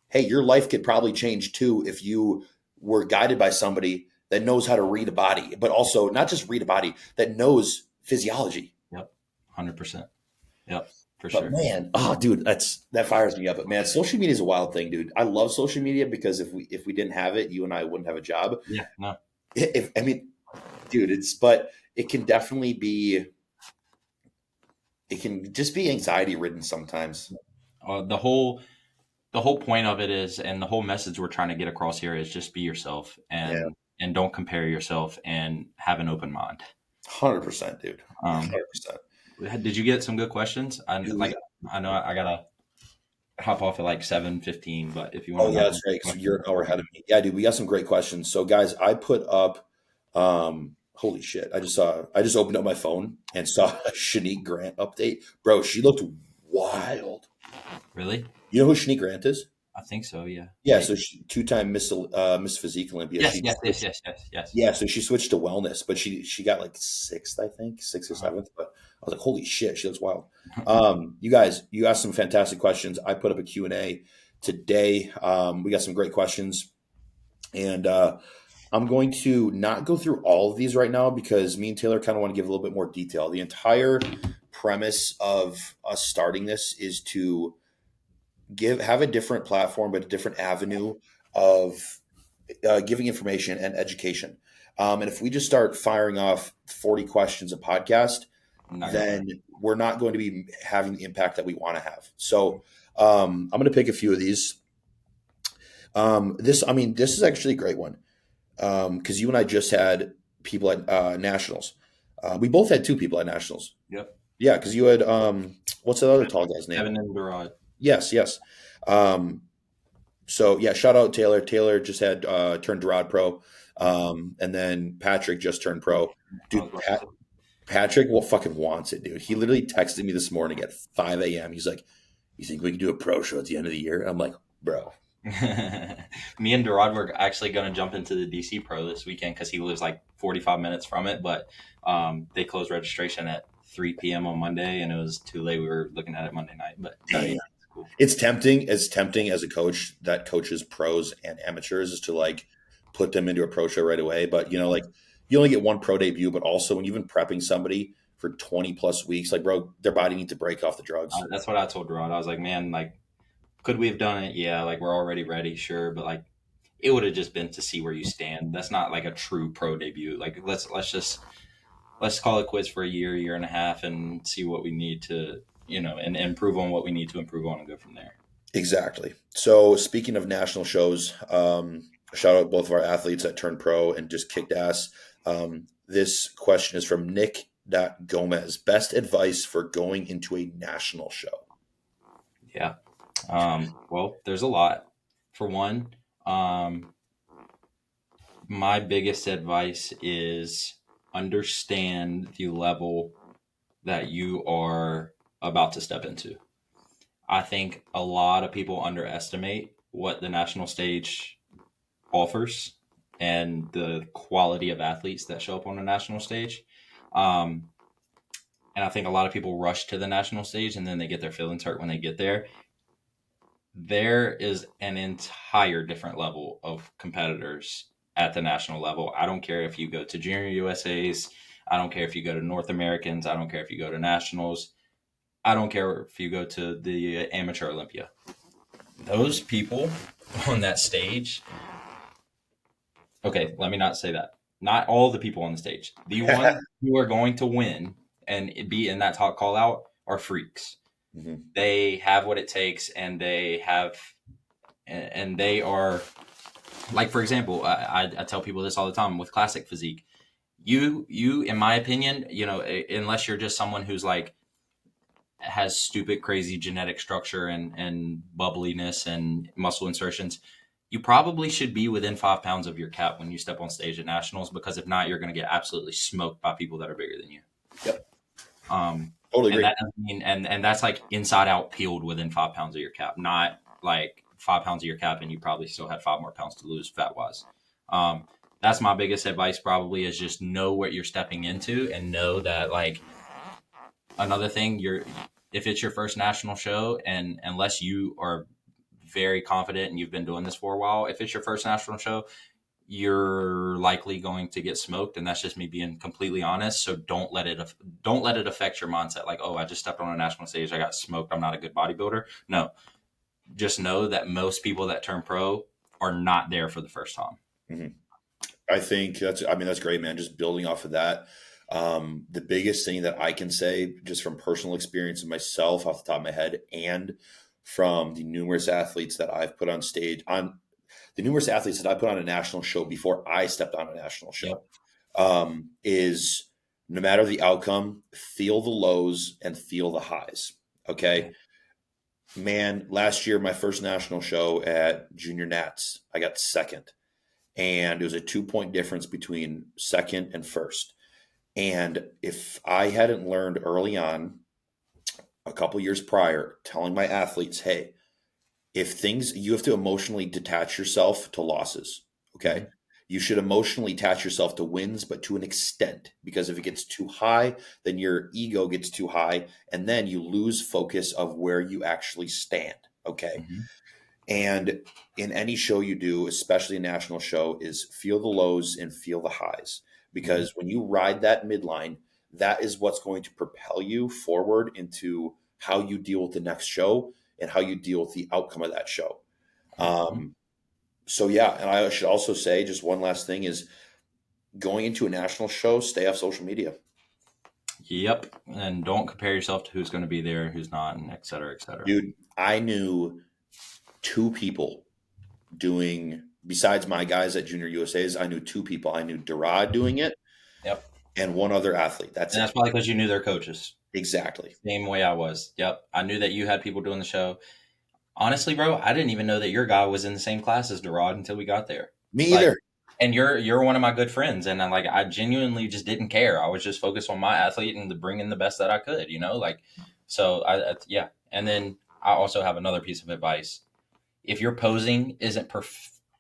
hey, your life could probably change too if you were guided by somebody that knows how to read a body, but also not just read a body, that knows physiology. Yep. 100%. Yep. For But sure. man, oh dude, that fires me up. But man, social media is a wild thing, dude. I love social media because if we didn't have it, you and I wouldn't have a job. Yeah. No. If I mean, dude, but it can definitely be it can just be anxiety ridden sometimes. The whole point of it is, and the whole message we're trying to get across here is just be yourself Yeah, and don't compare yourself and have an open mind. 100%, dude. Um, 100%. did you get some good questions? Dude, I know I gotta hop off at like 7:15, but if you want oh to yeah, know that's right. So questions you're an hour before ahead of me. Yeah, dude, we got some great questions. So guys, I put up holy shit. I just opened up my phone and saw a Shanique Grant update. Bro, she looked wild. really, You know who Shanique Grant is? I think so. Yeah, Yeah, maybe. so she two-time Miss Physique Olympia. Yes, yes, yes, yes, yes, yes. Yeah, so she switched to wellness, but she got like sixth, I think, sixth or Uh-huh. seventh. But I was like, holy shit, she looks wild. You guys, you asked some fantastic questions. I put up a Q&A today. We got some great questions, and I'm going to not go through all of these right now because me and Taylor kind of want to give a little bit more detail. The entire premise of us starting this is to have a different platform, but a different avenue of giving information and education. And if we just start firing off 40 questions a podcast, not gonna lie. then we're not going to be having the impact that we want to have. So I'm going to pick a few of these. This is actually a great one because you and I just had people at nationals. We both had two people at nationals. Yep. Yeah, because you had what's that other tall guy's name? Kevin and Durod. Yes, yes. Um, so yeah, shout out Taylor. Taylor just had turned Rod Pro, and then Patrick just turned pro. I was Dude, about to say. Patrick will fucking wants it, dude. He literally texted me this morning at 5 a.m. He's like, "You think we can do a pro show at the end of the year?" I'm like, "Bro, Me and Durod were actually going to jump into the DC Pro this weekend because he lives like 45 minutes from it, but they closed registration at 3 p.m. on Monday, and it was too late. We were looking at it Monday night, but no, yeah, dang." it's cool. It's tempting. It's tempting as a coach that coaches pros and amateurs is to like put them into a pro show right away. But like you only get one pro debut, but also when you've been prepping somebody for 20 plus weeks, like bro, their body needs to break off the drugs. That's what I told Durod. I was like, man, like, could we have done it? Yeah, like we're already ready, sure, but like it would have just been to see where you stand. That's not like a true pro debut. Like let's call it quits for a year and a half, and see what we need to, and improve on what we need to improve on, and go from there. Exactly. So speaking of national shows, shout out both of our athletes that turned pro and just kicked ass. This question is from Nick Gomez. Best advice for going into a national show? Yeah. Well, there's a lot. For one, my biggest advice is understand the level that you are about to step into. I think a lot of people underestimate what the national stage offers and the quality of athletes that show up on the national stage. Um, and I think a lot of people rush to the national stage and then they get their feelings hurt when they get there. There is an entire different level of competitors at the national level. I don't care if you go to Junior USAs. I don't care if you go to North Americans. I don't care if you go to nationals. I don't care if you go to the Amateur Olympia. Those people on that stage, okay, let me not say that. Not all the people on the stage. The ones who are going to win and be in that top call out are freaks. Mhm. They have what it takes, and they are, like, for example, I tell people this all the time with classic physique. You, in my opinion, unless you're just someone who's like has stupid, crazy genetic structure and bubbliness and muscle insertions, you probably should be within 5 pounds of your cap when you step on stage at nationals, because if not, you're going to get absolutely smoked by people that are bigger than you. Yep. Um, Totally and agree. that doesn't mean, and that's like inside out peeled within 5 pounds of your cap, not like 5 pounds of your cap and you probably still had 5 more pounds to lose fat wise. Um, that's my biggest advice, probably, is just know what you're stepping into, and know that, like, another thing, if it's your first national show, and unless you are very confident and you've been doing this for a while, if it's your first national show, you're likely going to get smoked, and that's just me being completely honest. So don't let it affect your mindset, like, oh, I just stepped on a national stage, I got smoked, I'm not a good bodybuilder. No, just know that most people that turn pro are not there for the first time. Mhm. I think that's great, man. Just building off of that. The biggest thing that I can say, just from personal experience of myself off the top of my head, and from the numerous athletes that I've put on stage, on the numerous athletes that I put on a national show before I stepped on a national show, Yep. is no matter the outcome, feel the lows and feel the highs. Okay. Man, last year, my first national show at Junior Nats, I got second. And it was a 2 point difference between second and first. And if I hadn't learned early on, a couple years prior, telling my athletes, hey, you have to emotionally detach yourself to losses. Okay. Mm-hmm. You should emotionally attach yourself to wins, but to an extent, because if it gets too high, then your ego gets too high, and then you lose focus of where you actually stand. Okay. Mm-hmm. And in any show you do, especially a national show, is feel the lows and feel the highs. Mm-hmm. Because when you ride that midline, that is what's going to propel you forward into how you deal with the next show and how you deal with the outcome of that show. Mm-hmm. Um, so yeah, and I should also say just one last thing is going into a national show, stay off social media. Yep. And don't compare yourself to who's going to be there, who's not, and et cetera, et cetera. Dude, I knew two people doing, besides my guys at Junior USA's, I knew two people. I knew Durad doing it Yep. and one other athlete. That's And it. that's probably because you knew their coaches. Exactly. Same way I was. Yep. I knew that you had people doing the show. Honestly, bro, I didn't even know that your guy was in the same class as Durad until we got there. Me Like, either. and you're one of my good friends, and I genuinely just didn't care. I was just focused on my athlete and bringing the best that I could, like. So yeah. And then I also have another piece of advice: if your posing isn't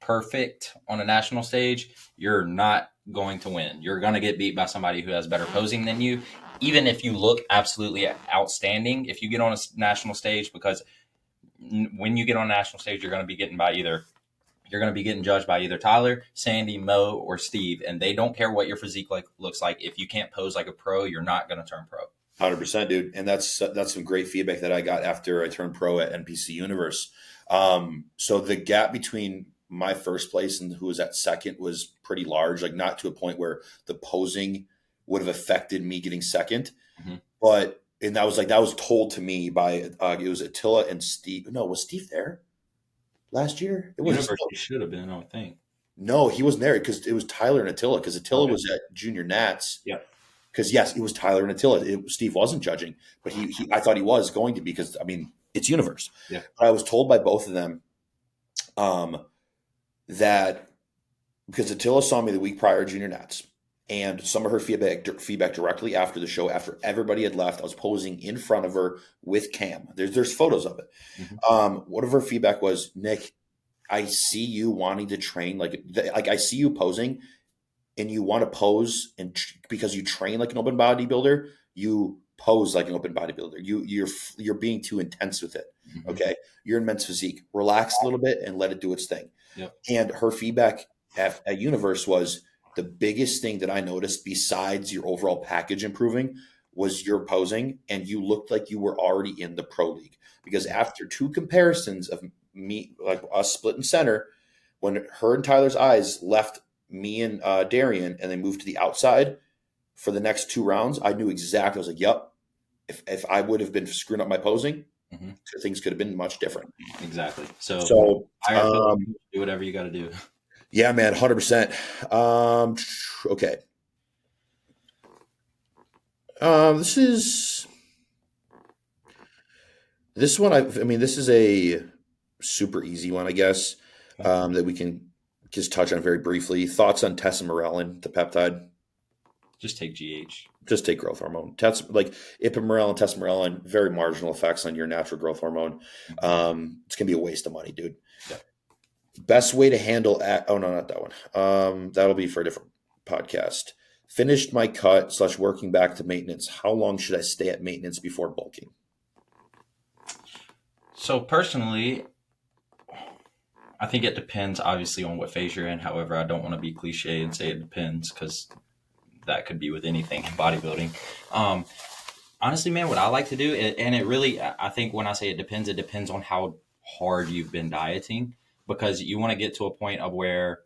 perfect on a national stage, you're not going to win. You're going to get beat by somebody who has better posing than you, even if you look absolutely outstanding. If you get on a national stage, because when you get on a national stage, you're going to be getting judged by either Tyler, Sandy, Mo, or Steve, and they don't care what your physique looks like. If you can't pose like a pro, you're not going to turn pro. 100%, dude. And that's some great feedback that I got after I turned pro at NPC Universe. So the gap between my first place and who was at second was pretty large, like not to a point where the posing would have affected me getting second. Mm-hmm. But, and that was told to me by, it was Attila and Steve. No, was Steve there last year? It was University should have been, I would think. No, he wasn't there because it was Tyler and Attila, because Attila Okay. was at Junior Nats. Yeah. Because yes, it was Tyler and Attila. Steve wasn't judging, but I thought he was going to be, because I mean it's Universe. Yeah. But I was told by both of them that, because Attila saw me the week prior at Junior Nats, and some of her feedback directly after the show, after everybody had left, I was posing in front of her with Cam. There's photos of it. Mm-hmm. One of her feedback was, Nick, I see you wanting to train like I see you posing, and you want to pose, and because you train like an open bodybuilder, you pose like an open bodybuilder. You're being too intense with it. Mm-hmm. Okay, you're in men's physique. Relax a little bit and let it do its thing. Yep. And her feedback at Universe was, the biggest thing that I noticed besides your overall package improving was your posing, and you looked like you were already in the pro league. Because after two comparisons of me, like us split in center, when her and Tyler's eyes left me and Darian, and they moved to the outside for the next two rounds, I knew exactly. I was like, yep, if I would have been screwing up my posing, mm-hmm. things could have been much different. Exactly. So do whatever you got to do. Yeah, man, 100%. Okay. This one, I mean, this is a super easy one, I guess, that we can just touch on very briefly. Thoughts on tesamorelin, the peptide? Just take GH. Just take growth hormone. Like ipamorelin, tesamorelin, very marginal effects on your natural growth hormone. It's going to be a waste of money, dude. Yeah. Best way to handle oh no, not that one. That'll be for a different podcast. Finished my cut / working back to maintenance. How long should I stay at maintenance before bulking? So personally, I think it depends obviously on what phase you're in. However, I don't want to be cliche and say it depends, because that could be with anything in bodybuilding. Honestly, man, what I like to do, and it really, I think when I say it depends on how hard you've been dieting, because you want to get to a point of where,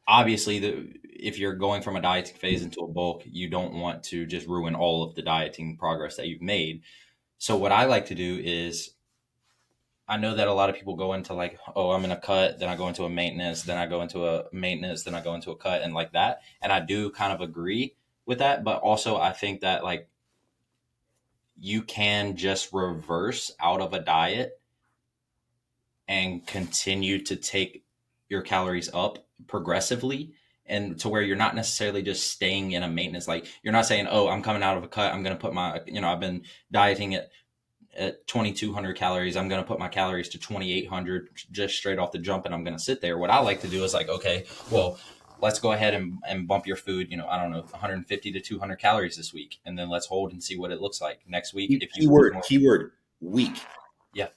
obviously, if you're going from a dieting phase into a bulk, you don't want to just ruin all of the dieting progress that you've made. So what I like to do is, I know that a lot of people go into like, oh, I'm in a cut, then I go into a maintenance, then I go into a maintenance, then I go into a cut, and like that. And I do kind of agree with that. But also I think that like you can just reverse out of a diet and continue to take your calories up progressively, and to where you're not necessarily just staying in a maintenance. Like you're not saying, oh, I'm coming out of a cut, I'm going to put my, I've been dieting at 2,200 calories. I'm going to put my calories to 2,800 just straight off the jump, and I'm going to sit there. What I like to do is like, okay, well, let's go ahead and bump your food, I don't know, 150 to 200 calories this week. And then let's hold and see what it looks like next week. If you keyword, week. Yeah.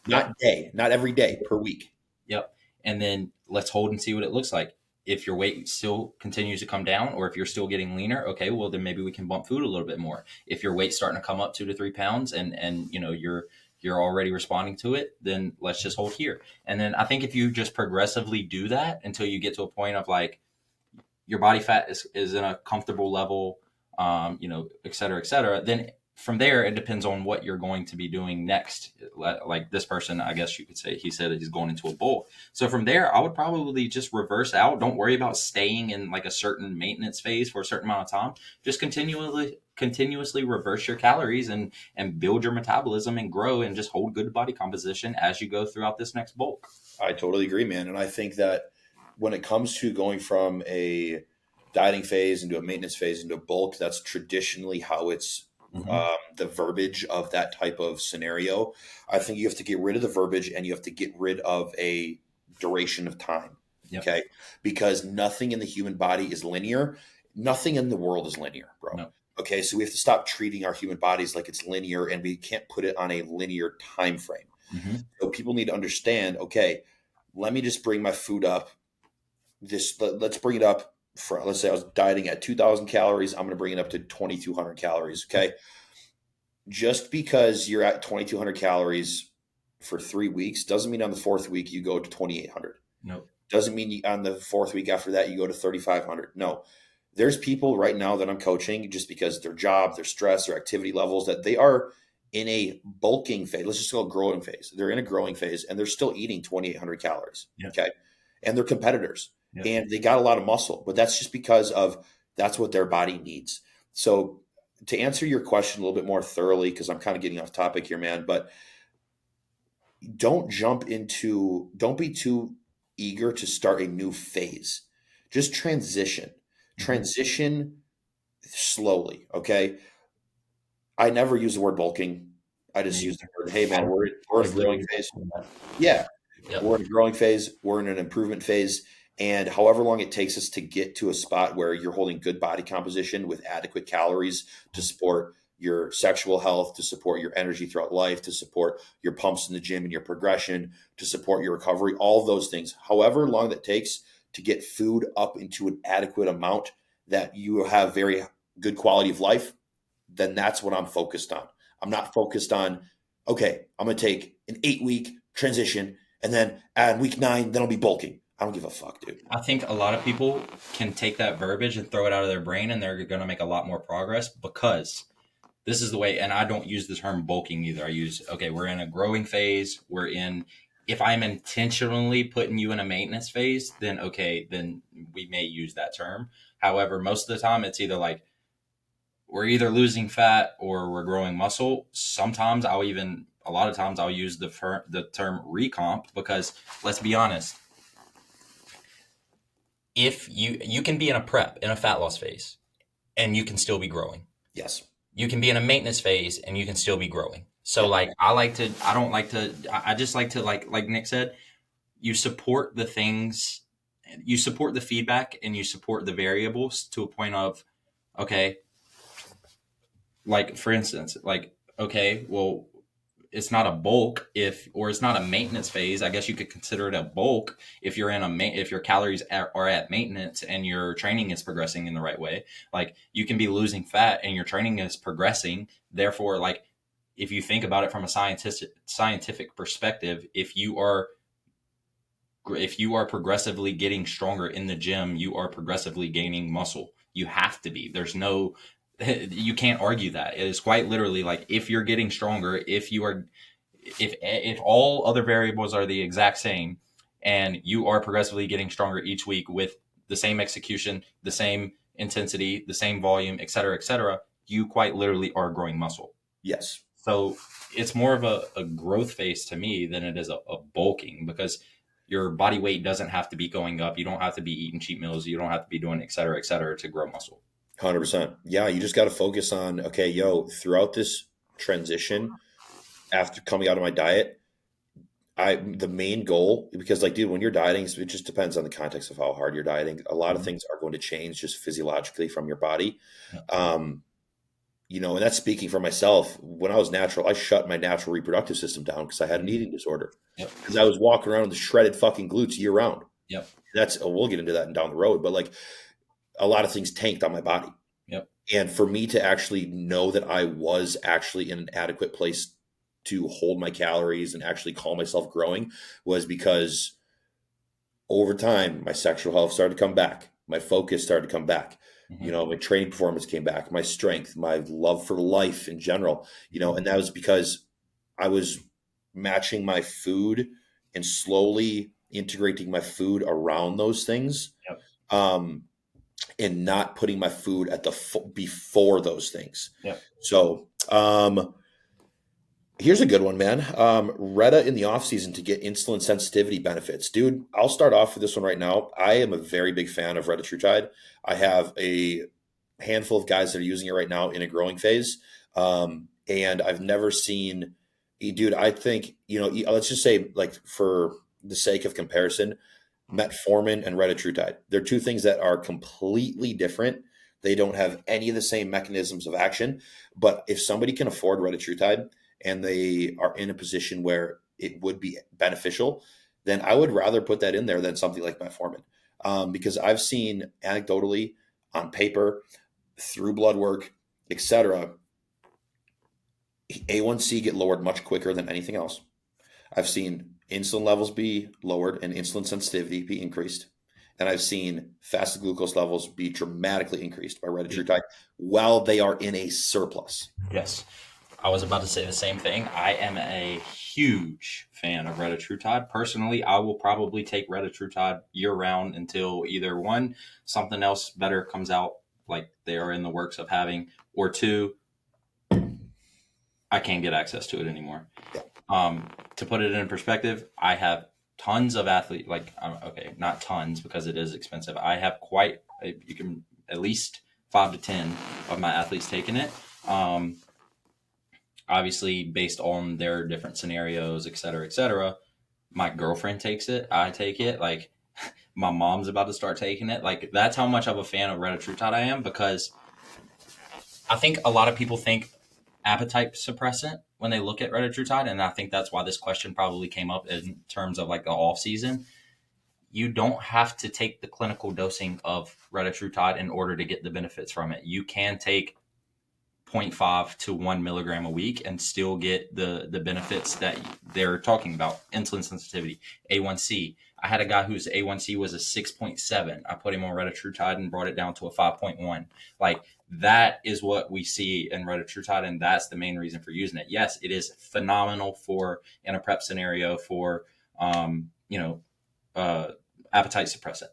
Not day, not every day, per week. Yep. And then let's hold and see what it looks like. If your weight still continues to come down, or if you're still getting leaner, okay, well then maybe we can bump food a little bit more. If your weight's starting to come up 2 to 3 pounds and you're already responding to it, then let's just hold here. And then I think if you just progressively do that until you get to a point of like your body fat is in a comfortable level, et cetera, et cetera. Then from there, it depends on what you're going to be doing next. Like this person, I guess you could say, he said that he's going into a bulk. So from there, I would probably just reverse out. Don't worry about staying in like a certain maintenance phase for a certain amount of time. Just continuously reverse your calories and build your metabolism and grow and just hold good body composition as you go throughout this next bulk. I totally agree, man. And I think that when it comes to going from a dieting phase into a maintenance phase into a bulk, that's traditionally how it's Mm-hmm. the verbiage of that type of scenario. I think you have to get rid of the verbiage and you have to get rid of a duration of time. Yep. Okay. Because nothing in the human body is linear. Nothing in the world is linear, bro. No. Okay. So we have to stop treating our human bodies like it's linear and we can't put it on a linear time frame. Mm-hmm. So people need to understand, okay, let me just bring my food up. Let's bring it up for, let's say I was dieting at 2,000 calories. I'm going to bring it up to 2,200 calories. Okay. Just because you're at 2,200 calories for 3 weeks doesn't mean on the fourth week you go to 2,800. No. Doesn't mean on the fourth week after that you go to 3,500. No. There's people right now that I'm coaching just because their job, their stress, their activity levels, that they are in a bulking phase. Let's just call it growing phase. They're in a growing phase and they're still eating 2,800 calories. Yeah. Okay. And they're competitors Yeah. and they got a lot of muscle, but that's just because of that's what their body needs. So to answer your question a little bit more thoroughly, because I'm kind of getting off topic here, man, but don't be too eager to start a new phase. Just transition. Mm-hmm. Transition slowly. Okay. I never use the word bulking. I just use the word, hey man, we're in a growing phase. Yeah. Yep. We're in a growing phase. We're in an improvement phase. And however long it takes us to get to a spot where you're holding good body composition with adequate calories to support your sexual health, to support your energy throughout life, to support your pumps in the gym and your progression, to support your recovery, all those things. However long that takes to get food up into an adequate amount that you have very good quality of life, then that's what I'm focused on. I'm not focused on, okay, I'm going to take an 8-week transition and then at week 9, then I'll be bulking. I don't give a fuck, dude. I think a lot of people can take that verbiage and throw it out of their brain and they're going to make a lot more progress because this is the way, and I don't use the term bulking either. I use, okay, we're in a growing phase. If I'm intentionally putting you in a maintenance phase, then okay, then we may use that term. However, most of the time it's either like we're either losing fat or we're growing muscle. A lot of times I'll use the term recomp because let's be honest, if you can be in a fat loss phase and you can still be growing. Yes. You can be in a maintenance phase and you can still be growing. So Yeah. I just like to like Nick said, you support the things, you support the feedback and you support the variables to a point of, okay, like for instance, like, okay, well, it's not a bulk or it's not a maintenance phase. I guess you could consider it a bulk if you're if your calories are at maintenance and your training is progressing in the right way. Like you can be losing fat and your training is progressing. Therefore, like if you think about it from a scientific perspective, if you are progressively getting stronger in the gym, you are progressively gaining muscle. You have to be. You can't argue that. It is quite literally like if you're getting stronger, if all other variables are the exact same and you are progressively getting stronger each week with the same execution, the same intensity, the same volume, et cetera, you quite literally are growing muscle. Yes. So it's more of a growth phase to me than it is a bulking because your body weight doesn't have to be going up. You don't have to be eating cheat meals. You don't have to be doing et cetera to grow muscle. 100%. Yeah, you just got to focus on, okay, throughout this transition after coming out of my diet, the main goal, because like, dude, when you're dieting, it just depends on the context of how hard you're dieting. A lot of things are going to change just physiologically from your body. And that's speaking for myself. When I was natural, I shut my natural reproductive system down because I had an eating disorder. Because I was walking around with shredded fucking glutes year round. Yep. We'll get into that down the road, but like a lot of things tanked on my body. Yep. And for me to actually know that I was actually in an adequate place to hold my calories and actually call myself growing was because over time, my sexual health started to come back. My focus started to come back. You know, my training performance came back, my strength, my love for life in general, you know, and that was because I was matching my food and slowly integrating my food around those things. Yep. Um, and not putting my food at the before those things. Yep. So, here's a good one, man. Retta in the off season to get insulin sensitivity benefits, dude. I'll start off with this one right now. I am a very big fan of retatrutide. I have a handful of guys that are using it right now in a growing phase, and I've never seen, dude. I think, you know, let's just say, like, for the sake of comparison, metformin and retatrutide. They're two things that are completely different. They don't have any of the same mechanisms of action. But if somebody can afford retatrutide and they are in a position where it would be beneficial, then I would rather put that in there than something like metformin. Because I've seen anecdotally, on paper, through blood work, etc., A1C get lowered much quicker than anything else. I've seen insulin levels be lowered and insulin sensitivity be increased. And I've seen fasted glucose levels be dramatically increased by retatrutide while they are in a surplus. Yes. I was about to say the same thing. I am a huge fan of retatrutide. Personally, I will probably take retatrutide year round until either one, something else better comes out, like they are in the works of having, or two, I can't get access to it anymore. To put it in perspective, I have tons of athletes, okay, not tons because it is expensive. I have you can at least 5 to 10 of my athletes taking it. Obviously based on their different scenarios, et cetera, et cetera. My girlfriend takes it. I take it. Like, my mom's about to start taking it. Like, that's how much of a fan of retatrutide I am, because I think a lot of people think appetite suppressant when they look at retatrutide, and I think that's why this question probably came up in terms of like the off season. You don't have to take the clinical dosing of retatrutide in order to get the benefits from it. You can take 0.5 to 1 milligram a week and still get the benefits that they're talking about. Insulin sensitivity, A1C. I had a guy whose A1C was a 6.7. I put him on retatrutide and brought it down to a 5.1. Like, that is what we see in retatrutide, and that's the main reason for using it. Yes, it is phenomenal for in a prep scenario for appetite suppressant.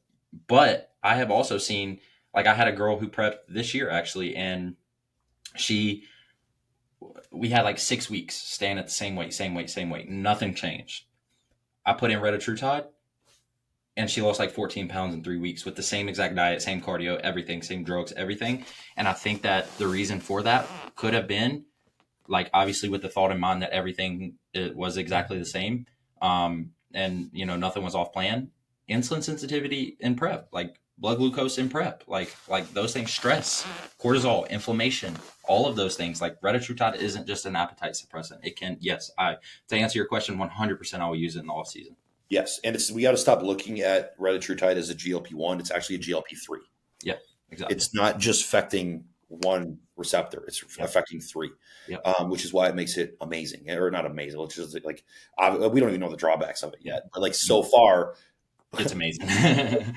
But I have also seen, like, I had a girl who prepped this year actually, and we had like 6 weeks staying at the same weight. Nothing changed. I put in retatrutide and she lost like 14 pounds in 3 weeks with the same exact diet, same cardio, everything, same drugs, everything. And I think that the reason for that could have been, like, obviously with the thought in mind that everything it was exactly the same. And, you know, nothing was off plan. Insulin sensitivity in prep, like blood glucose in prep, like those things, stress, cortisol, inflammation, all of those things. Like, retatrutide isn't just an appetite suppressant. It can, to answer your question, 100% I will use it in the off season. Yes, and we got to stop looking at retatrutide as a GLP-1. It's actually a GLP-3. Yeah, exactly. It's not just affecting one receptor; it's affecting 3, which is why it makes it amazing, or not amazing. It's just like, we don't even know the drawbacks of it yet, but like, so far, it's amazing.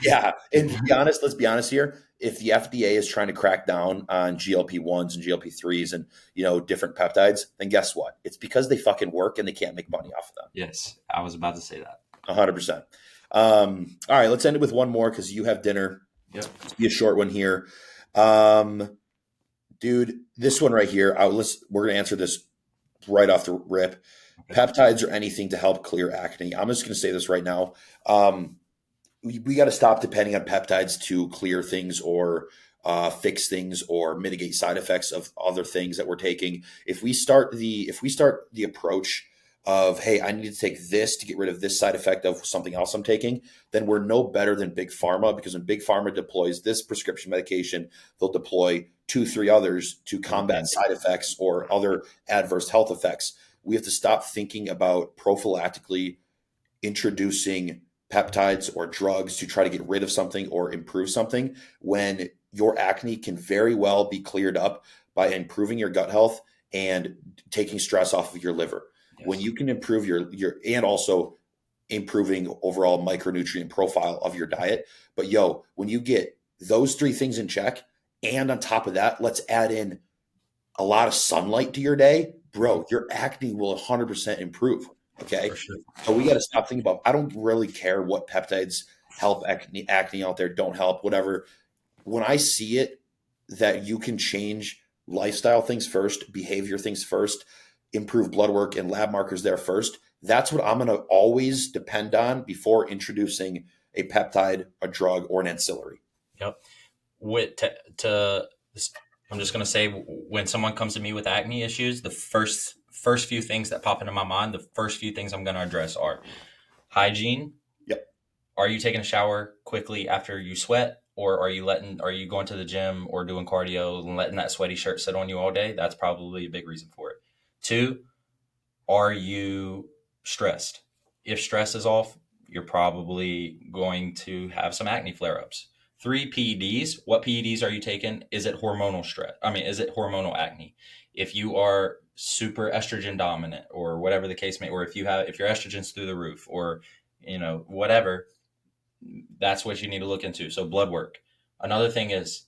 Yeah, and to be honest, let's be honest here. If the FDA is trying to crack down on GLP-1s and GLP-3s and, you know, different peptides, then guess what? It's because they fucking work and they can't make money off of them. Yes, I was about to say that. 100%. All right, let's end it with one more because you have dinner. Yep. Let's be a short one here. Dude, this one right here, we're going to answer this right off the rip. Okay. Peptides or anything to help clear acne. I'm just going to say this right now. We got to stop depending on peptides to clear things or fix things or mitigate side effects of other things that we're taking. If we start the approach of, hey, I need to take this to get rid of this side effect of something else I'm taking, then we're no better than Big Pharma, because when Big Pharma deploys this prescription medication, they'll deploy 2-3 others to combat side effects or other adverse health effects. We have to stop thinking about prophylactically introducing peptides or drugs to try to get rid of something or improve something, when your acne can very well be cleared up by improving your gut health and taking stress off of your liver. Yes. When you can improve your and also improving overall micronutrient profile of your diet. But when you get those 3 things in check And on top of that, let's add in a lot of sunlight to your day, bro, your acne will 100% improve. For Okay. sure. So we got to stop thinking about, I don't really care what peptides help acne out there, don't help, whatever. When I see it, that you can change lifestyle things first, behavior things first, improve blood work and lab markers there first, that's what I'm going to always depend on before introducing a peptide, a drug, or an ancillary. Yep. With to I'm just gonna say, when someone comes to me with acne issues, the first few things that pop into my mind, the first few things I'm gonna address are hygiene. Yep. Are you taking a shower quickly after you sweat, or are you going to the gym or doing cardio and letting that sweaty shirt sit on you all day? That's probably a big reason for it. Two, are you stressed? If stress is off, you're probably going to have some acne flare ups. Three, PEDs. What PEDs are you taking? Is it hormonal stress? I mean, is it hormonal acne? If you are super estrogen dominant, or whatever the case may, or if your estrogen's through the roof, or whatever, that's what you need to look into. So blood work. Another thing is,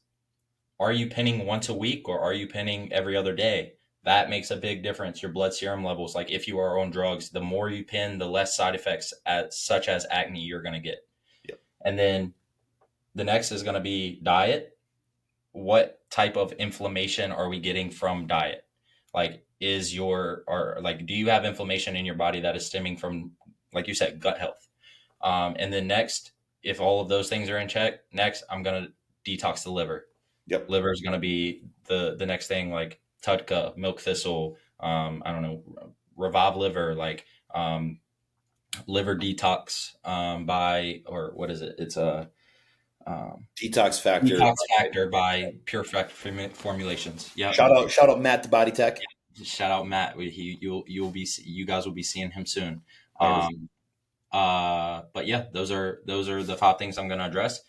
are you pinning once a week, or are you pinning every other day? That makes a big difference. Your blood serum levels, like if you are on drugs, the more you pin, the less side effects such as acne you're going to get. Yep. And then the next is going to be diet. What type of inflammation are we getting from diet? Like, do you have inflammation in your body that is stemming from, like you said, gut health? And then next, if all of those things are in check, next I'm going to detox the liver. Yep. Liver is going to be the next thing, like Tudka, milk thistle, I don't know, revive liver, like liver detox by, or what is it? It's a Detox factor. detox factor by Pure Fact Formulations. Yep. Shout out Matt, the body tech. Shout out Matt. You guys will be seeing him soon. 100%. But yeah, those are the 5 things I'm going to address.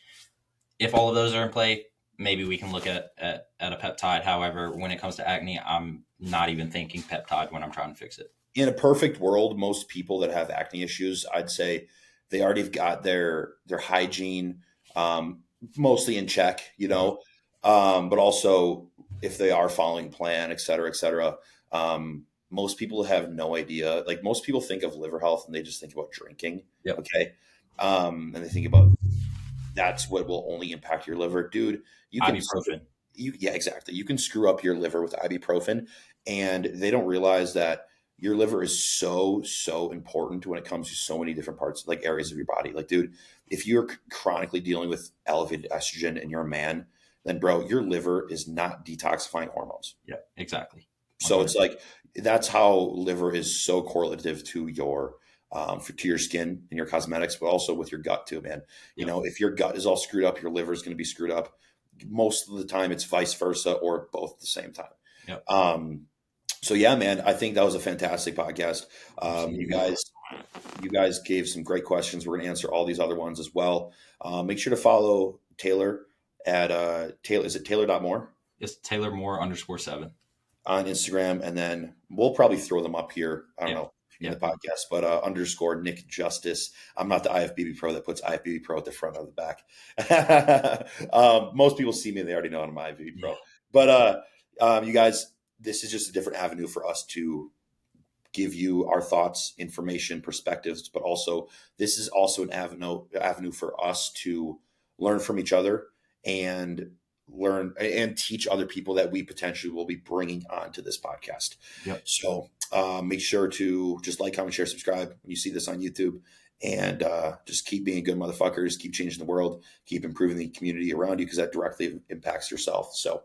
If all of those are in play, maybe we can look at a peptide. However, when it comes to acne, I'm not even thinking peptide when I'm trying to fix it. In a perfect world, most people that have acne issues, I'd say they already have got their hygiene mostly in check, but also if they are following plan, et cetera, et cetera. Most people have no idea. Like, most people think of liver health and they just think about drinking. Yep. Okay. And they think about, that's what will only impact your liver, dude. You can Ibuprofen. Yeah, exactly. You can screw up your liver with ibuprofen, and they don't realize that your liver is so important when it comes to so many different parts, like areas of your body. Like, dude, if you're chronically dealing with elevated estrogen and you're a man, then bro, your liver is not detoxifying hormones. Yeah, exactly. So it's like, that's how liver is so correlative to your to your skin and your cosmetics, but also with your gut too, man. If your gut is all screwed up, your liver is going to be screwed up. Most of the time it's vice versa, or both at the same time. Yep. So yeah, man, I think that was a fantastic podcast. You guys gave some great questions. We're going to answer all these other ones as well. Make sure to follow Taylor at Taylor. Is it Taylor.Moore? It's Taylor Moore _7 on Instagram, and then we'll probably throw them up here. I don't know in the podcast, but _ Nick Justice. I'm not the IFBB Pro that puts IFBB Pro at the front or the back. Most people see me, they already know I'm an IFBB Pro. But you guys, this is just a different avenue for us to give you our thoughts, information, perspectives, but also this is also an avenue for us to learn from each other and learn and teach other people that we potentially will be bringing on to this podcast. Yep. So make sure to just like, comment, share, subscribe when you see this on YouTube, and just keep being good motherfuckers, keep changing the world, keep improving the community around you, because that directly impacts yourself. So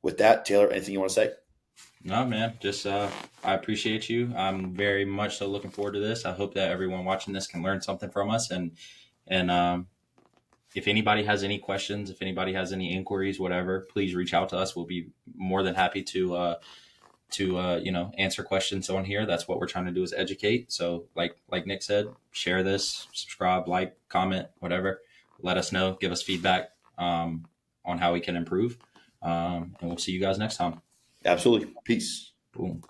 with that, Taylor, anything you want to say? No, man, just I appreciate you. I'm very much so looking forward to this. I hope that everyone watching this can learn something from us, and if anybody has any questions, if anybody has any inquiries, whatever, please reach out to us. We'll be more than happy to answer questions on here. That's what we're trying to do, is educate. So like Nick said, share this, subscribe, like, comment, whatever. Let us know, give us feedback on how we can improve. And we'll see you guys next time. Absolutely. Peace. Boom.